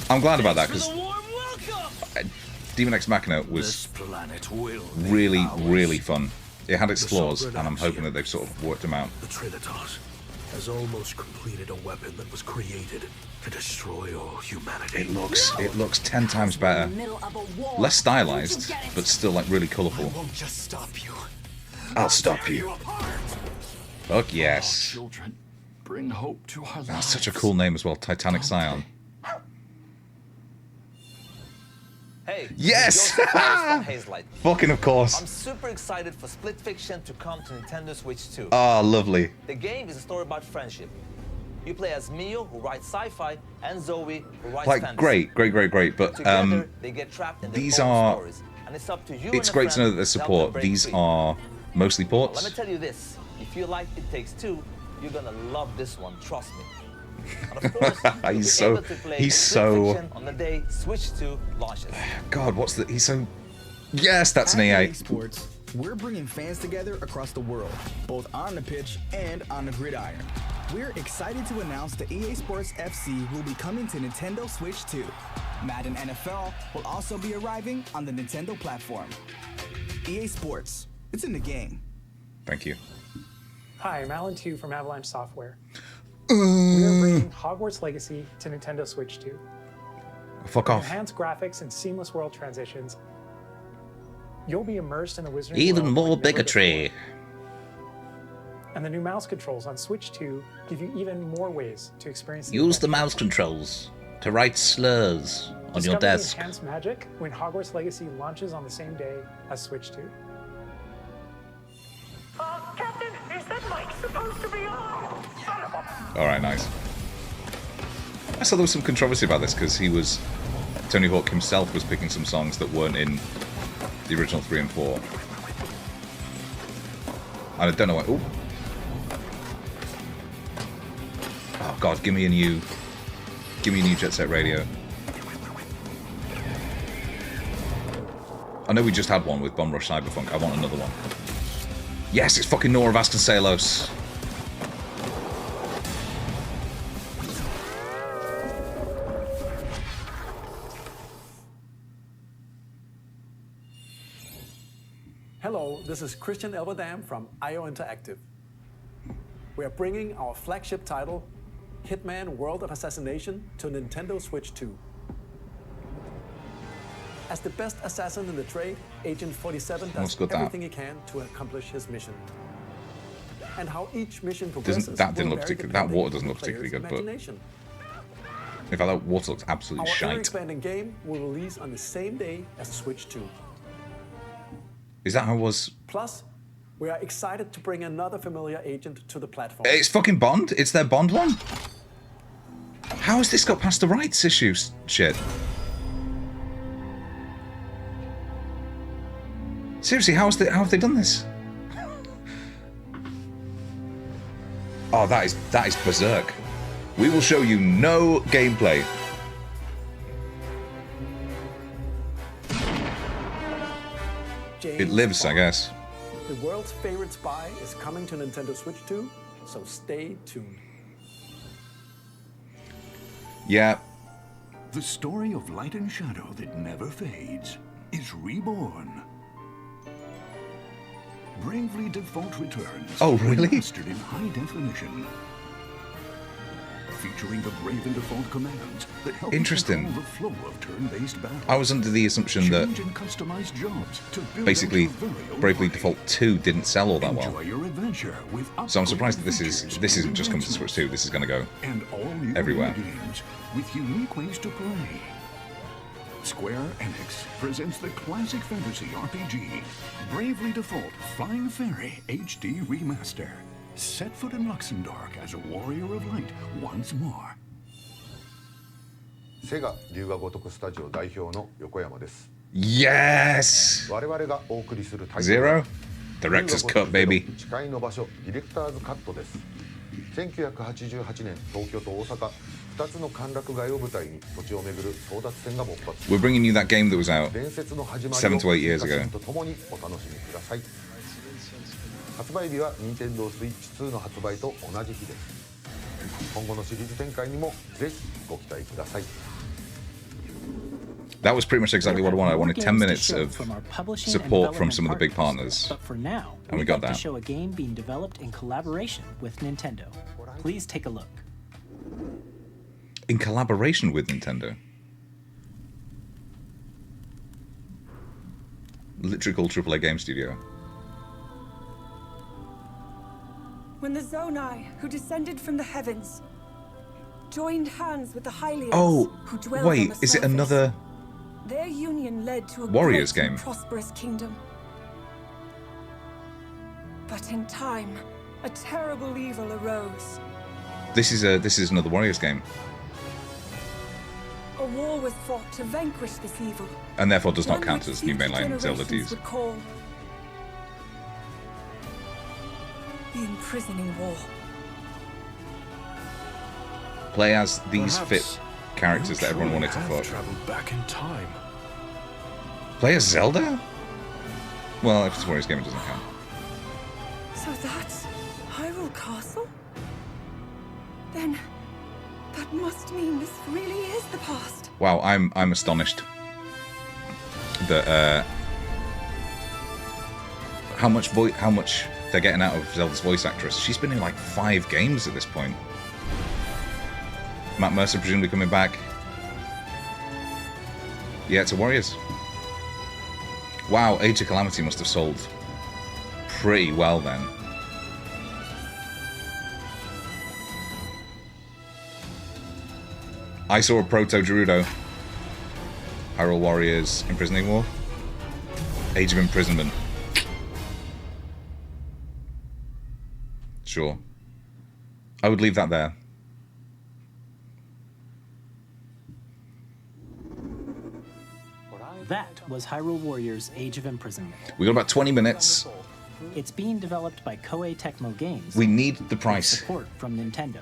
I'm glad about that because Demon X Machina was really, really fun. It had its flaws, and I'm hoping that they've sort of worked them out. The Trinitas has almost completed a weapon that was created to destroy all humanity. It looks 10 times better. Less stylized, but still like really colourful. I won't just stop you. I'll stop you. Fuck yes. Children, bring hope to our That's such a cool name as well, Titanic Scion. Hey, yes! Joseph Harris from Hazelight. Fucking of course. I'm super excited for Split Fiction to come to Nintendo Switch 2. Ah, lovely. The game is a story about friendship. You play as Mio, who writes sci-fi, and Zoe, who writes fantasy. Great. But Together, they get trapped in these their own are. stories, and it's up to you It's and a great to know friend that there's to help them support. break These free. are mostly Let ports. me tell you this: if you like It Takes Two, you're gonna love this one. Trust me. And of course, you'll be so- able to play he's Split so- Fiction on the day Switch 2 launches. God, what's the? He's so. Yes, that's an At EA. Sports, we're bringing fans together across the world, both on the pitch and on the gridiron. We're excited to announce that EA Sports FC will be coming to Nintendo Switch 2. Madden NFL will also be arriving on the Nintendo platform. EA Sports, it's in the game. Thank you. Hi, I'm Alan Tu from Avalanche Software. We are bringing Hogwarts Legacy to Nintendo Switch 2. Fuck With off. enhanced graphics and seamless world transitions, you'll be immersed in the Wizarding Even world more like never bigotry. before. And the new mouse controls on Switch 2 give you even more ways to experience the Use the adventure. mouse controls to write slurs on your Discover the desk. enhanced magic when Hogwarts Legacy launches on the same day as Switch 2. Captain, is that mic supposed to be on? All right, nice. I saw there was some controversy about this because Tony Hawk himself was picking some songs that weren't in the original 3 and 4. And I don't know why. Ooh. Oh God, give me a new Jet Set Radio. I know we just had one with Bomb Rush Cyberpunk. I want another one. Yes, it's fucking Nora Vasconcelos. Hello, this is Christian Elverdam from IO Interactive. We are bringing our flagship title, Hitman World of Assassination, to Nintendo Switch 2. As the best assassin in the trade, Agent 47 What's does got that? everything he can to accomplish his mission. And how each mission progresses That didn't will look vary particularly. That depending water on doesn't the look particularly player's good, but imagination. in fact, that water looks absolutely Our shite. ever-expanding game will release on the same day as Switch 2. Is that how it was? Plus, we are excited to bring another familiar agent to the platform. It's fucking Bond. It's their Bond one. How has this got past the rights issues? Shit. Seriously, how have they done this? Oh, that is berserk. We will show you no gameplay. It lives, I guess. The world's favorite spy is coming to Nintendo Switch 2, so stay tuned. Yeah. The story of light and shadow that never fades is reborn. Bravely Default returns. Oh, really? Remastered in high definition. Featuring the Brave and Default commands that help Interesting. control the flow of turn-based battle. I was under the assumption that Change and customize jobs to build basically out your very own Bravely party. Default 2 didn't sell all that well. Enjoy your adventure with So I'm surprised that upgraded this isn't features just coming to and Switch 2. This is going to go and all new everywhere. games with unique ways to play. Square Enix presents the classic fantasy RPG Bravely Default Flying Fairy HD Remaster. Set foot in Luxembourg as a warrior of light once more. セガ龍河如くスタジオ代表の横山です。 Yes! 我々がお送りするタイトル Zero? Director's cut, baby. 誓いの場所ディレクターズカットです。1988年東京と大阪2つの歓楽街を舞台に土地を巡る争奪戦が勃発。 We're bringing you that game that was out 伝説の始まりを 7 to 8 years ago. とともにお楽しみください。発売日は Nintendo Switch 2の発売と同じ日です。今後のシリーズ展開にもぜひご期待ください。 That was pretty much exactly what I wanted. I wanted 10 minutes Games to show of from our publishing and support from development some of the big partners. partners. But for now, And we we'd got like that. to show a game being developed in collaboration with Nintendo. Please take a look. In collaboration with Nintendo. Literally called AAA Game Studio. When the Zonai, who descended from the heavens, joined hands with the Hylians, Oh, who dwelled on wait, the is it surface, another... their union led to a Warriors great and game? prosperous kingdom. But in time, a terrible evil arose. This is another Warriors game. A war was fought to vanquish this evil. And therefore does not One count which as new future mainline Zelda generations 2s. would call the imprisoning war. Play as these Perhaps fit characters that everyone wanted to fuck. Traveled back in time. Play as Zelda? Well, if it's a Warriors game, it doesn't count. So that's Hyrule Castle? Then that must mean this really is the past. Wow, I'm astonished that how much they're getting out of Zelda's voice actress. She's been in like 5 games at this point. Matt Mercer presumably coming back. Yeah, it's a Warriors. Wow, Age of Calamity must have sold pretty well then. I saw a Proto-Gerudo. Hyrule Warriors, Imprisoning War. Age of Imprisonment. Sure. I would leave that there. That was Hyrule Warriors Age of Imprisonment. We got about 20 minutes. It's being developed by Koei Tecmo Games. We need the with price. support from Nintendo.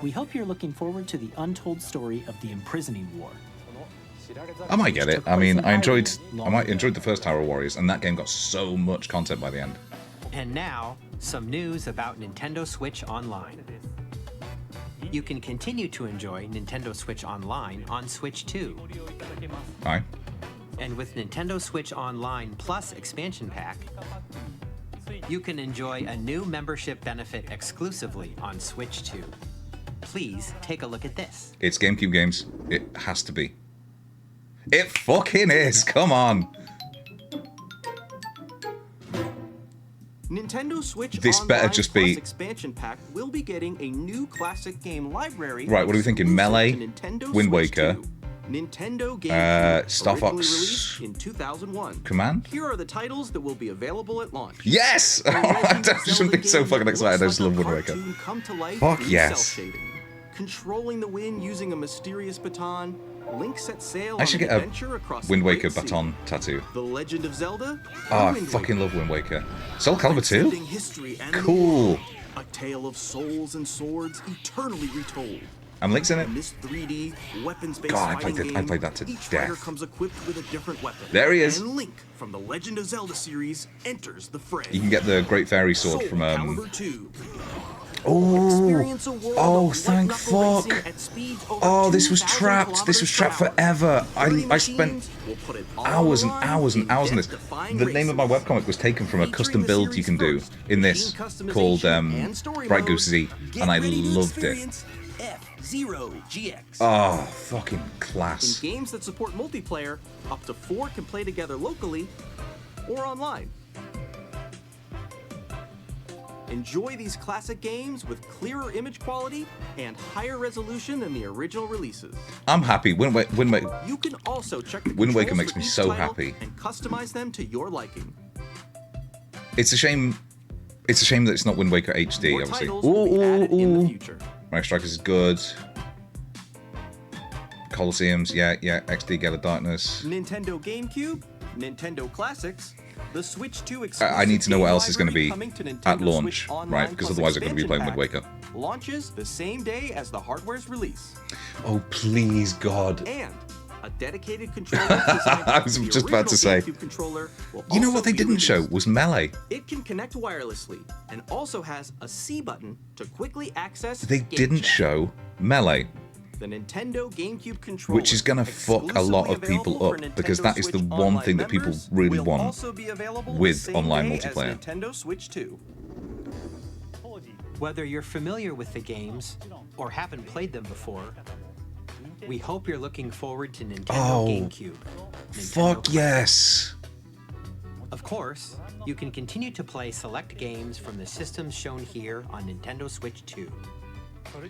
We hope you're looking forward to the untold story of the Imprisoning War. I might get it. I mean, I enjoyed the first Hyrule Warriors, and that game got so much content by the end. And now, some news about Nintendo Switch Online. You can continue to enjoy Nintendo Switch Online on Switch 2. Aye. And with Nintendo Switch Online Plus expansion pack, you can enjoy a new membership benefit exclusively on Switch 2. Please take a look at this. It's GameCube games. It has to be. It fucking is. Come on. Nintendo Switch This better Online just Plus be- expansion pack will be getting a new classic game library. Right, what are we thinking? exclusive Melee, to Nintendo Wind Switch Waker, 2. Nintendo GameCube, Star originally Fox released in 2001. Command? Here are the titles that will be available at launch. Yes! I'm just so fucking excited. I just love Wind Waker. Come to life Fuck through yes. cell shading. Controlling the wind using a mysterious baton, Link sets sail I on should an get adventure a across Wind the Waker Great Sea. baton tattoo. The Legend of Zelda. Oh, I Wind fucking Waker. love Wind Waker. Soul Calibur 2? Transcending history and the Cool. world. A tale of souls and swords eternally retold. And Link's in it. In this 3D weapons-based God, I fighting played game, that to each death. fighter comes equipped with a different weapon. There he is. And Link from the Legend of Zelda series enters the fray. You can get the Great Fairy Sword from Calibur 2. Oh, thank fuck. Oh, this was trapped. This was trapped forever. I spent hours and hours and hours on this. The name of my webcomic was taken from a custom build you can do in this called Bright Goose Z, and I loved it. F-Zero GX. Oh, fucking In class. games that support multiplayer, up to 4 can play together locally or online. Enjoy these classic games with clearer image quality and higher resolution than the original releases. I'm happy. Wind Waker You can also check the Wind Waker controls makes for me each so title happy. and customize them to your liking. It's a shame. It's a shame that it's not Wind Waker HD, More obviously. titles will be added in the future. Mario Strikers is good. Colosseums, yeah. XD Gala Darkness. Nintendo GameCube, Nintendo Classics, the Switch 2 exclusive I need to know what game else is going to be library coming to at Nintendo launch, Switch Online right? Because Plus otherwise I'm going to be playing expansion Wind Waker. pack launches the same day as the hardware's release. Oh, please, God. And a dedicated controller designed I for was the just about to original say. GameCube controller will You know also what they be didn't show released. was Melee. It can connect wirelessly and also has a C button to quickly access They Game didn't Chat. show Melee, The Nintendo GameCube controller, which is going to fuck a lot of people up because that is the one thing that people really will want also be available the with same online day as multiplayer. Nintendo Switch 2. Whether you're familiar with the games or haven't played them before, we hope you're looking forward to Nintendo Oh, GameCube. Fuck yes. Of course, you can continue to play select games from the systems shown here on Nintendo Switch 2.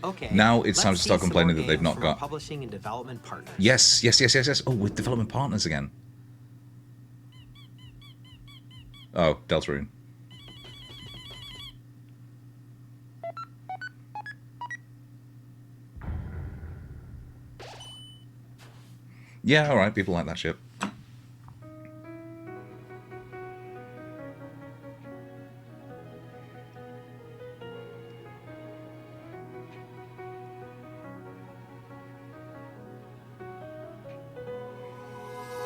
Okay. Now it's time let's to start see some complaining more that they've games not from our got- publishing and development partners. Yes. Oh, with development partners again. Oh, Deltarune. Yeah, alright, people like that shit.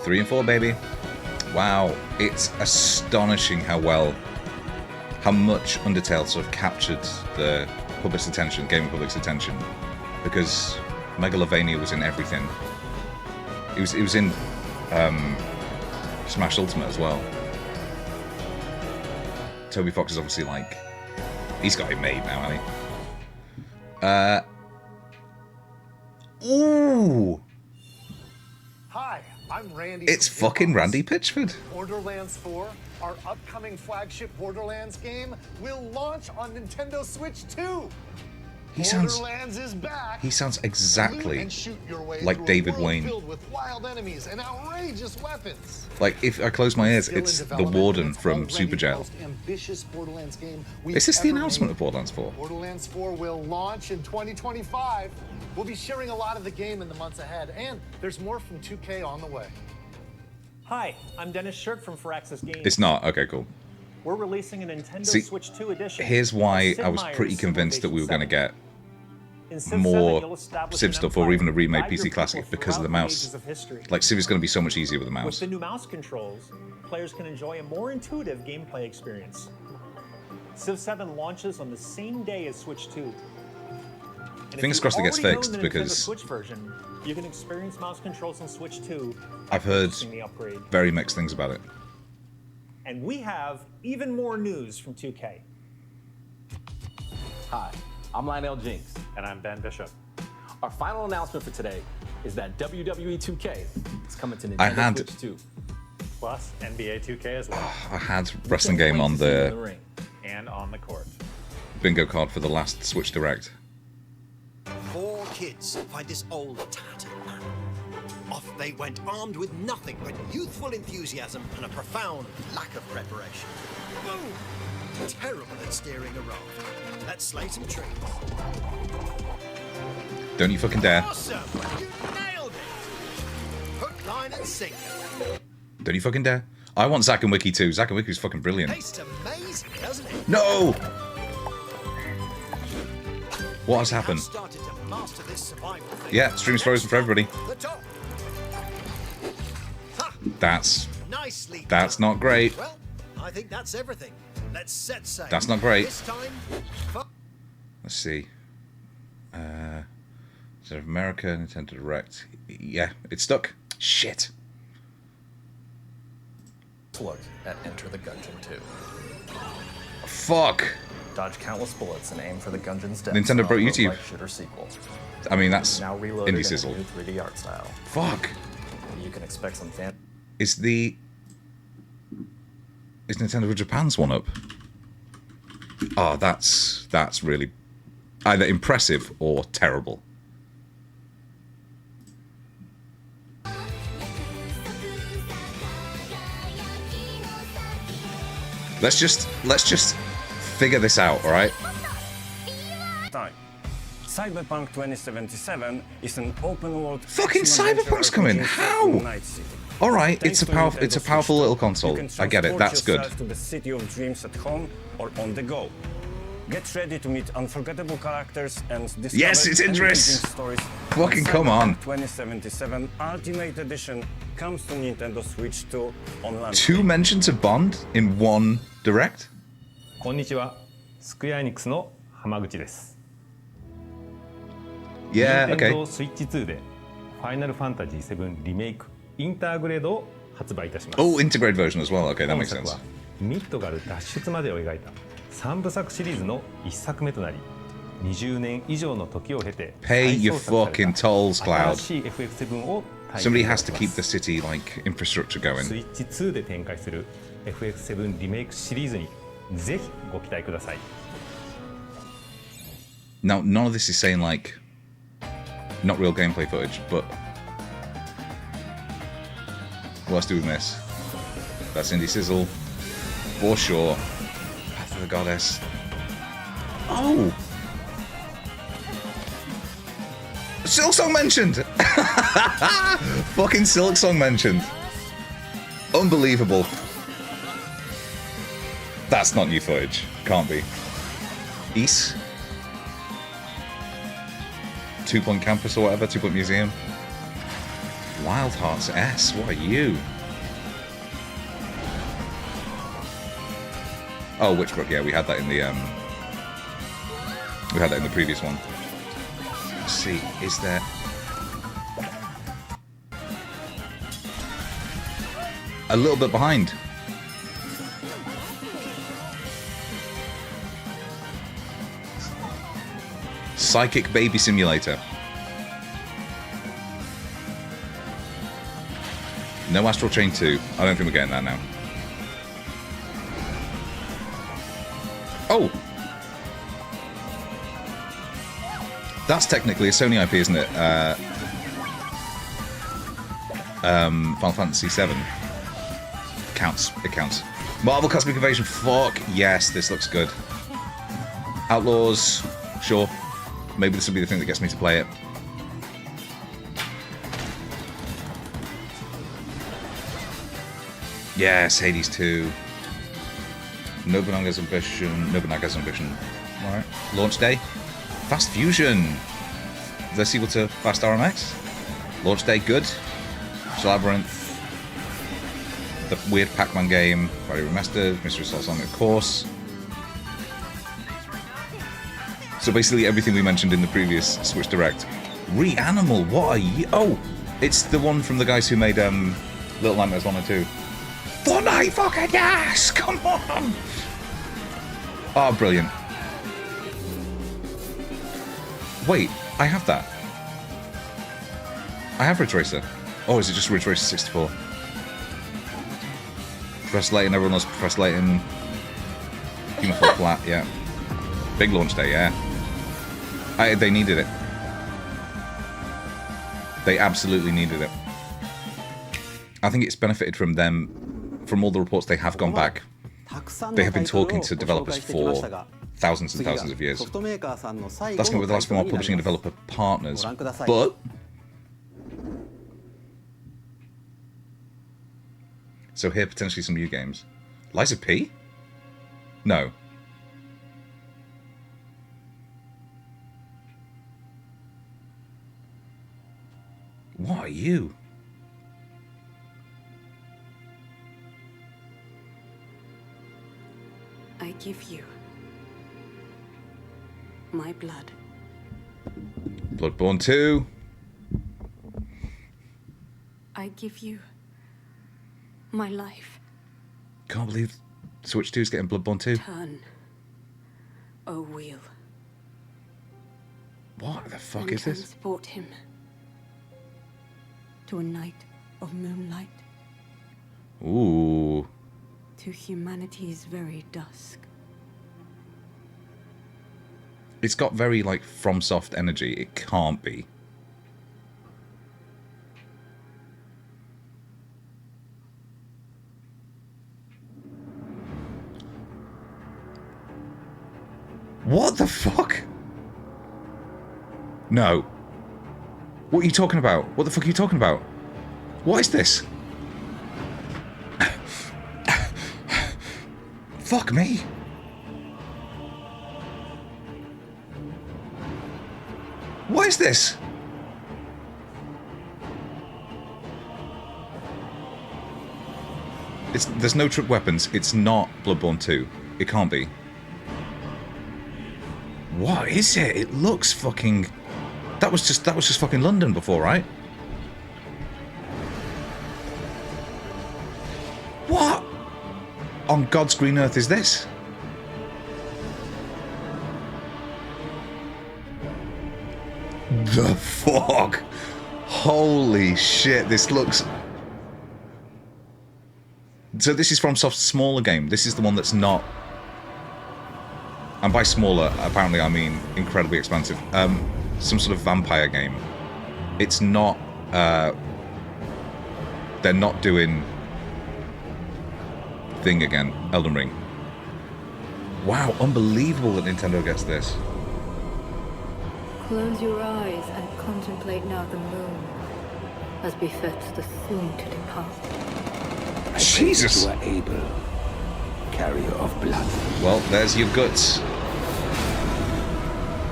Three and 4, baby. Wow, it's astonishing how much Undertale sort of captured the public's attention, gaming public's attention, because Megalovania was in everything. It was in Smash Ultimate as well. Toby Fox is obviously like, he's got it made now, hasn't he? Ooh, Hi, I'm Randy. it's from fucking Gearbox. Randy Pitchford. Borderlands 4, our upcoming flagship Borderlands game, will launch on Nintendo Switch 2. He sounds- Borderlands is back. He sounds Loot exactly and shoot your way like through a David world Wayne. filled with wild enemies and outrageous weapons. Like, if I close my ears, Still in it's the development, Warden and it's from already Super the Jail. most ambitious Borderlands game we've Is this the ever announcement made. of Borderlands 4? Borderlands 4 will launch in 2025. We'll be sharing a lot of the game in the months ahead, and there's more from 2K on the way. Hi, I'm Dennis Shirk from Firaxis Games. It's not? Okay, cool. We're releasing a Nintendo See, Switch 2 edition. Here's of why Sid I was Meier's pretty convinced that we were going to Civilization get 7. In Civ 7, more you'll establish Civ an stuff or empire even a remade guide your PC Classic people because of the throughout mouse. ages of history. Like, Civ is going to be so much easier with the With mouse. the new mouse controls, players can enjoy a more intuitive gameplay experience. Civ 7 launches on the same day as Switch 2. And if Fingers you crossed it gets already own fixed, the Nintendo because- Switch version, you can experience mouse controls on Switch 2 by I've heard purchasing the upgrade. very mixed things about it. And we have even more news from 2K. Hi, I'm Lionel Jinks. And I'm Ben Bishop. Our final announcement for today is that WWE 2K is coming to I Nintendo had- Switch 2. Plus NBA 2K as well. I had wrestling game on In the the ring. And on the court. bingo card for the last Switch Direct. 4 kids find this old tattered man. Off they went armed with nothing but youthful enthusiasm and a profound lack of preparation. Boom! Terrible at steering a raft. Let's slay some trees. Don't you fucking dare. Awesome! You nailed it! Hook, line, and sinker. Don't you fucking dare. I want Zack and Wiki too. Zack and Wiki is fucking brilliant. Tastes amazing, doesn't it? No! What has happened? Started to master this survival thing. Yeah, stream's frozen for everybody. The top. That's Nicely that's done. not great. Well, I think that's everything. Let's set sail. That's not great. This time, Let's see. So America, Nintendo Direct. Yeah, it's stuck. Shit. Look at Enter the Gungeon 2. Fuck. Dodge countless bullets and aim for the Gungeon's death. Nintendo broke YouTube. Shooter sequel. I mean, that's Now reloaded indie in a sizzle. new 3D art style. Fuck. You can expect some fan. Is Nintendo of Japan's one up? Oh, that's really either impressive or terrible. Let's just figure this out, all right? Time. Cyberpunk 2077 is an open-world. Fucking Cyberpunk's coming. How? All right, it's a powerful little console. I get it. That's good. To the city of dreams at home or on the go. Get ready to meet unforgettable characters and discover Yes, it's Idris. engaging stories. Fucking come on. 2077 Ultimate Edition comes to Nintendo Switch 2 on launch. 2 mentions of Bond in one direct? こんにちは。スクエアエニックスの浜口です。 Yeah, okay. Nintendo Switch 2でファイナルファンタジー7リメイクインターグレードを発売いたします。 Oh, integrated version as well. Okay, that 本 makes 作 sense. はミッドガル脱出までを描いた3部作シリーズの1作目となり、20年以上の時を経て Pay your fucking tolls, Cloud. 新しい FF7 を体験 Somebody いた has し to ま keep す the city like infrastructure going. スイッチ2で展開する FF7 リメイクシリーズにぜひご期待ください。 Now, none of this is saying like not real gameplay footage, but what else do we miss? That's Indie Sizzle for sure. Path of the Goddess. Oh, Silksong mentioned. Fucking Silksong mentioned. Unbelievable. That's not new footage. Can't be. East. 2 Point Campus or whatever, 2 Point Museum. Wild Hearts S, what are you? Oh, Witchbrook, yeah, we had that in the previous one. Let's see, is there a little bit behind? Psychic Baby Simulator. No Astral Chain 2. I don't think we're getting that now. Oh! That's technically a Sony IP, isn't it? Final Fantasy VII. Counts. It counts. Marvel Cosmic Invasion. Fuck yes, this looks good. Outlaws. Sure. Maybe this will be the thing that gets me to play it. Yes, Hades 2. Nobunaga's Ambition. Alright. Launch day. Fast Fusion. The sequel to Fast RMX. Launch day, good. Labyrinth. The weird Pac-Man game. Friday Remastered. Mystery Soul Song, of course. So basically everything we mentioned in the previous Switch Direct. Reanimal, what are you? Oh, it's the one from the guys who made Little Nightmares 1 and 2. Fortnite, fucking yes! Come on! Oh, brilliant. Wait, I have that. I have Ridge Racer. Oh, is it just Ridge Racer 64? Professor Layton, everyone knows Professor Layton. Human Fall Flat, yeah. Big launch day, yeah. They needed it. They absolutely needed it. I think it's benefited from them, from all the reports they have gone back. They have been talking to developers for thousands and thousands of years. That's going to be the last from our publishing and developer partners. But so here potentially some new games. Liza P? No. What are you? I give you my blood. Bloodborne 2. I give you my life. Can't believe Switch 2 is getting Bloodborne 2. Turn, O wheel. What the fuck and is this? Transport him to a night of moonlight. Ooh. To humanity's very dusk. It's got very, like, FromSoft energy. It can't be. What the fuck? No. What are you talking about? What the fuck are you talking about? What is this? Fuck me. What is this? There's no trick weapons. It's not Bloodborne 2. It can't be. What is it? It looks fucking... That was just fucking London before, right? What on God's green earth is this? The fuck? Holy shit, this looks... So this is FromSoft's smaller game. This is the one that's not... And by smaller, apparently I mean incredibly expensive. Some sort of vampire game. It's not... they're not doing... Thing again. Elden Ring. Wow, unbelievable that Nintendo gets this. Close your eyes and contemplate now the moon, as befits the soon to depart. Jesus! You are able, carrier of blood. Well, there's your guts.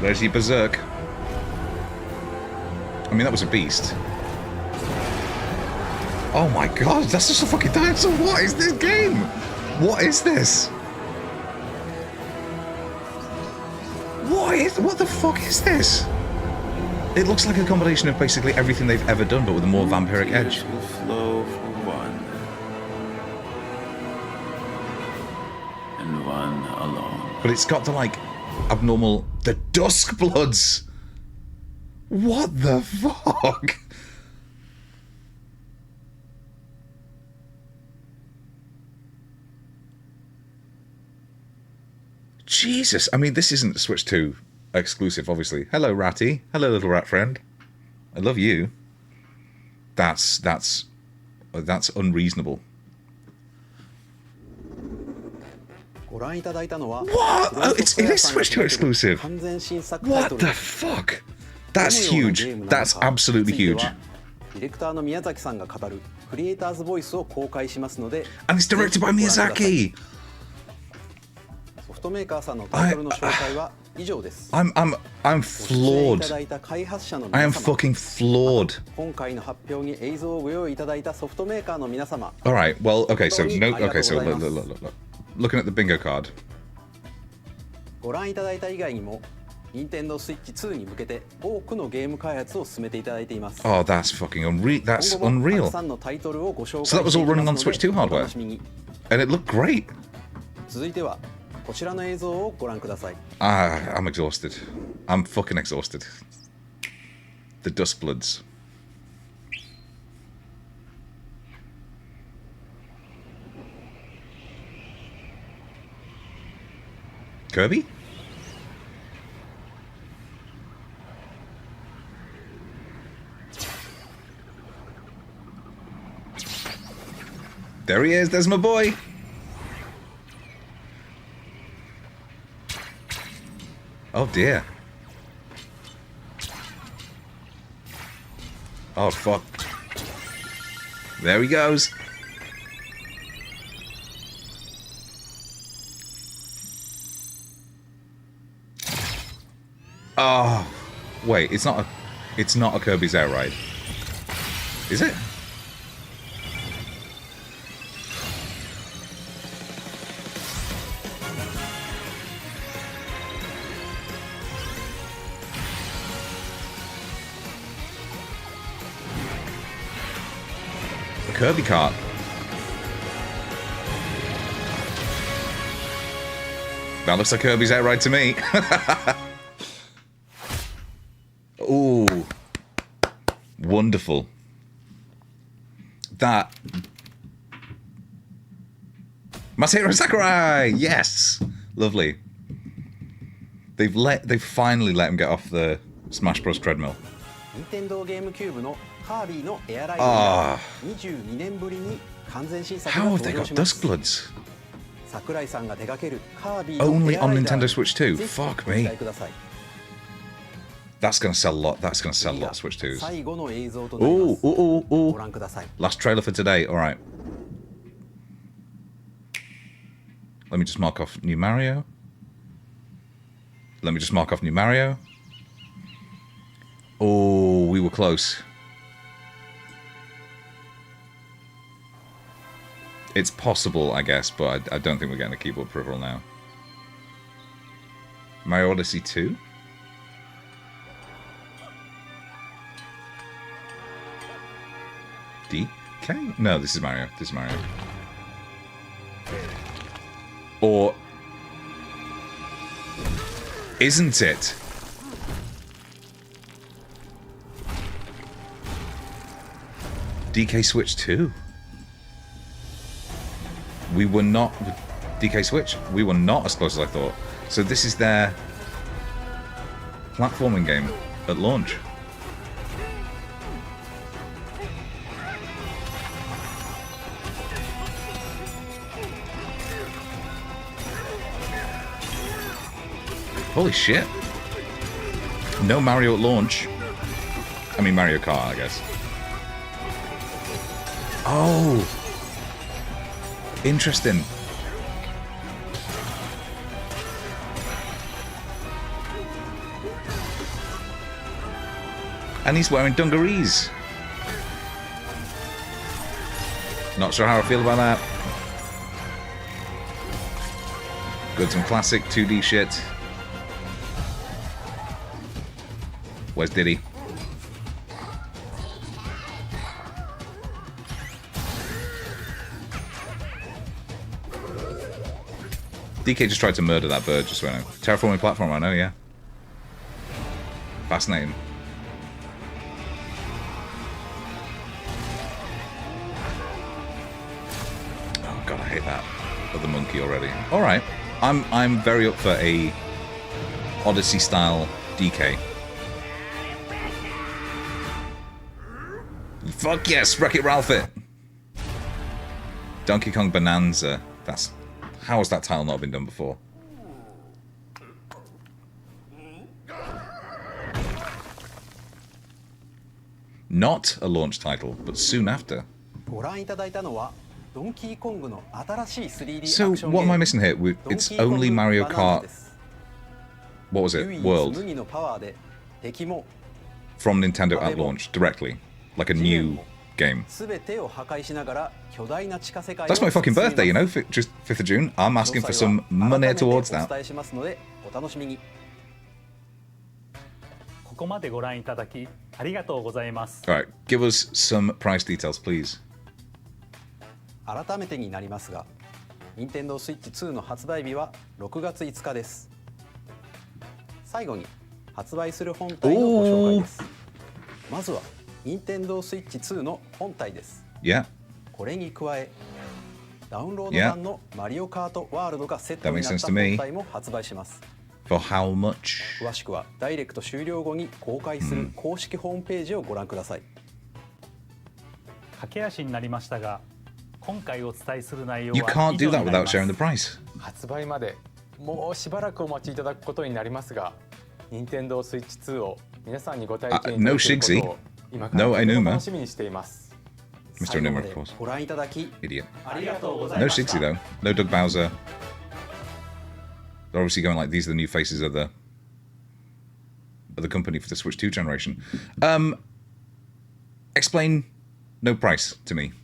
There's your berserk. I mean, that was a beast. Oh my god, that's just a fucking dinosaur. What is this game? What is this? What the fuck is this? It looks like a combination of basically everything they've ever done, but with a more vampiric edge. Will flow for one, and one alone. But it's got the like abnormal, the Dusk Bloods. What the fuck? Jesus, I mean, this isn't Switch 2 exclusive, obviously. Hello, Ratty. Hello, little rat friend. I love you. That's unreasonable. What? Oh, it is Switch 2 exclusive. What the fuck? That's huge. That's absolutely huge. And it's directed by Miyazaki. I'm floored. I am fucking floored. All right. Well, okay. So no. Okay. So look. Looking at the bingo card. Oh, that's fucking unreal. That's unreal. So that was all running on Switch 2 hardware, and it looked great. I'm exhausted. I'm fucking exhausted. The Duskbloods. Kirby? There he is. There's my boy. Oh dear. Oh fuck. There he goes. Oh, wait, it's not a Kirby's Air Ride. Is it? A Kirby kart. That looks like Kirby's Air Ride to me. Ooh, wonderful. That Masahiro Sakurai, yes, lovely. They've finally let him get off the Smash Bros treadmill. Ah, how have they got Duskbloods? Only on Nintendo Switch 2. Fuck me. That's gonna sell a lot. That's gonna sell a lot of Switch 2s. Ooh. Last trailer for today. All right. Let me just mark off New Mario. Let me just mark off New Mario. Oh, we were close. It's possible, I guess, but I don't think we're getting a keyboard peripheral now. Mario Odyssey 2? DK? No, this is Mario. This is Mario. Or... isn't it? DK Switch 2? We were not... DK Switch? We were not as close as I thought. So this is their platforming game at launch. Holy shit. No Mario at launch. I mean Mario Kart, I guess. Oh! Interesting. And he's wearing dungarees. Not sure how I feel about that. Got some classic 2D shit. Where's Diddy? DK just tried to murder that bird just went out. Terraforming platform, I know, yeah. Fascinating. Oh god, I hate that other monkey already. Alright. I'm very up for a Odyssey style DK. Fuck yes, Wreck-It Ralph it! Donkey Kong Bonanza. That's... how has that title not been done before? Not a launch title, but soon after. So, what am I missing here? It's only Mario Kart... what was it? World. From Nintendo at launch, directly. Like a new game. That's my fucking birthday, you know? Just 5th of June. I'm asking for some money towards that. Alright, give us some price details, please. 改めてになりますが、Nintendo Switch 2の発売日は6月5日です。最後に発売する本体のご紹介です。まずは Nintendo Switch 2の本体です。Yeah. これに加え、ダウンロード版のマリオカートワールドがセットになった本体も発売します。For how much? 詳しくはダイレクト終了後に公開する公式ホームページをご覧ください。駆け足になりましたが、今回お伝えする内容は You can't do that without sharing the price. 発売までもうしばらくお待ちいただくことになりますが、任天堂スイッチ2を皆さんにご体験いただけることを今からとても楽しみにしています。Mr. Enuma, of course. ご覧いただき Idiot. ありがとうございま No した。 Shigsy though. No Doug Bowser. They're obviously going like these are the new faces of the company for the Switch 2 generation. Explain no price to me.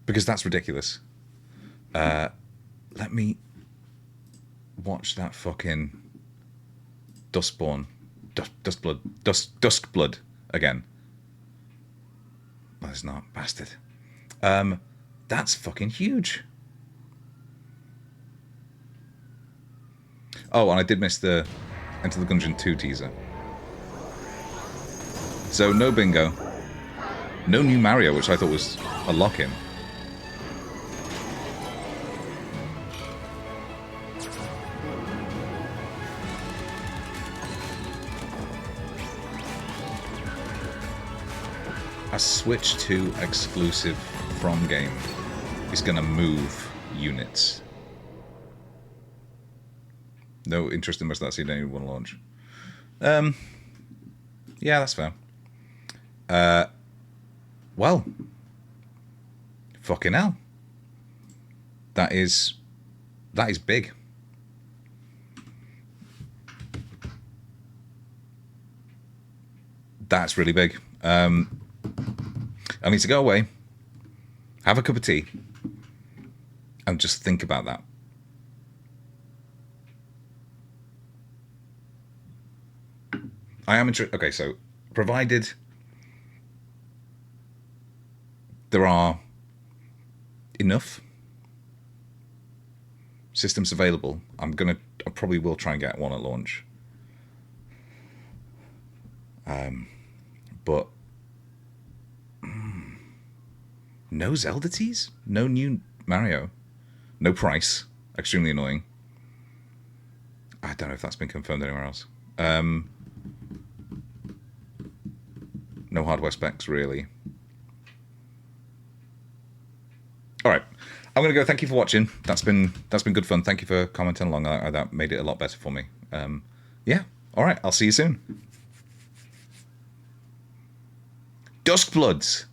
Because that's ridiculous. Let me watch that fucking Duskblood again. No, it's not, bastard. That's fucking huge. Oh, and I did miss the Enter the Gungeon 2 teaser. So no bingo, no new Mario, which I thought was a lock-in. A Switch 2 exclusive from game is gonna move units. No interest in much of that scene anyone launch. Yeah, that's fair. Well, fucking hell. That is big. That's really big. I need to go away, have a cup of tea, and just think about that. I am interested. Okay, so provided there are enough systems available, I probably will try and get one at launch. But no Zelda tease, no new Mario, no price. Extremely annoying. I don't know if that's been confirmed anywhere else. No hardware specs, really. All right, I'm gonna go. Thank you for watching. That's been good fun. Thank you for commenting along. That made it a lot better for me. Yeah. All right. I'll see you soon. Duskbloods.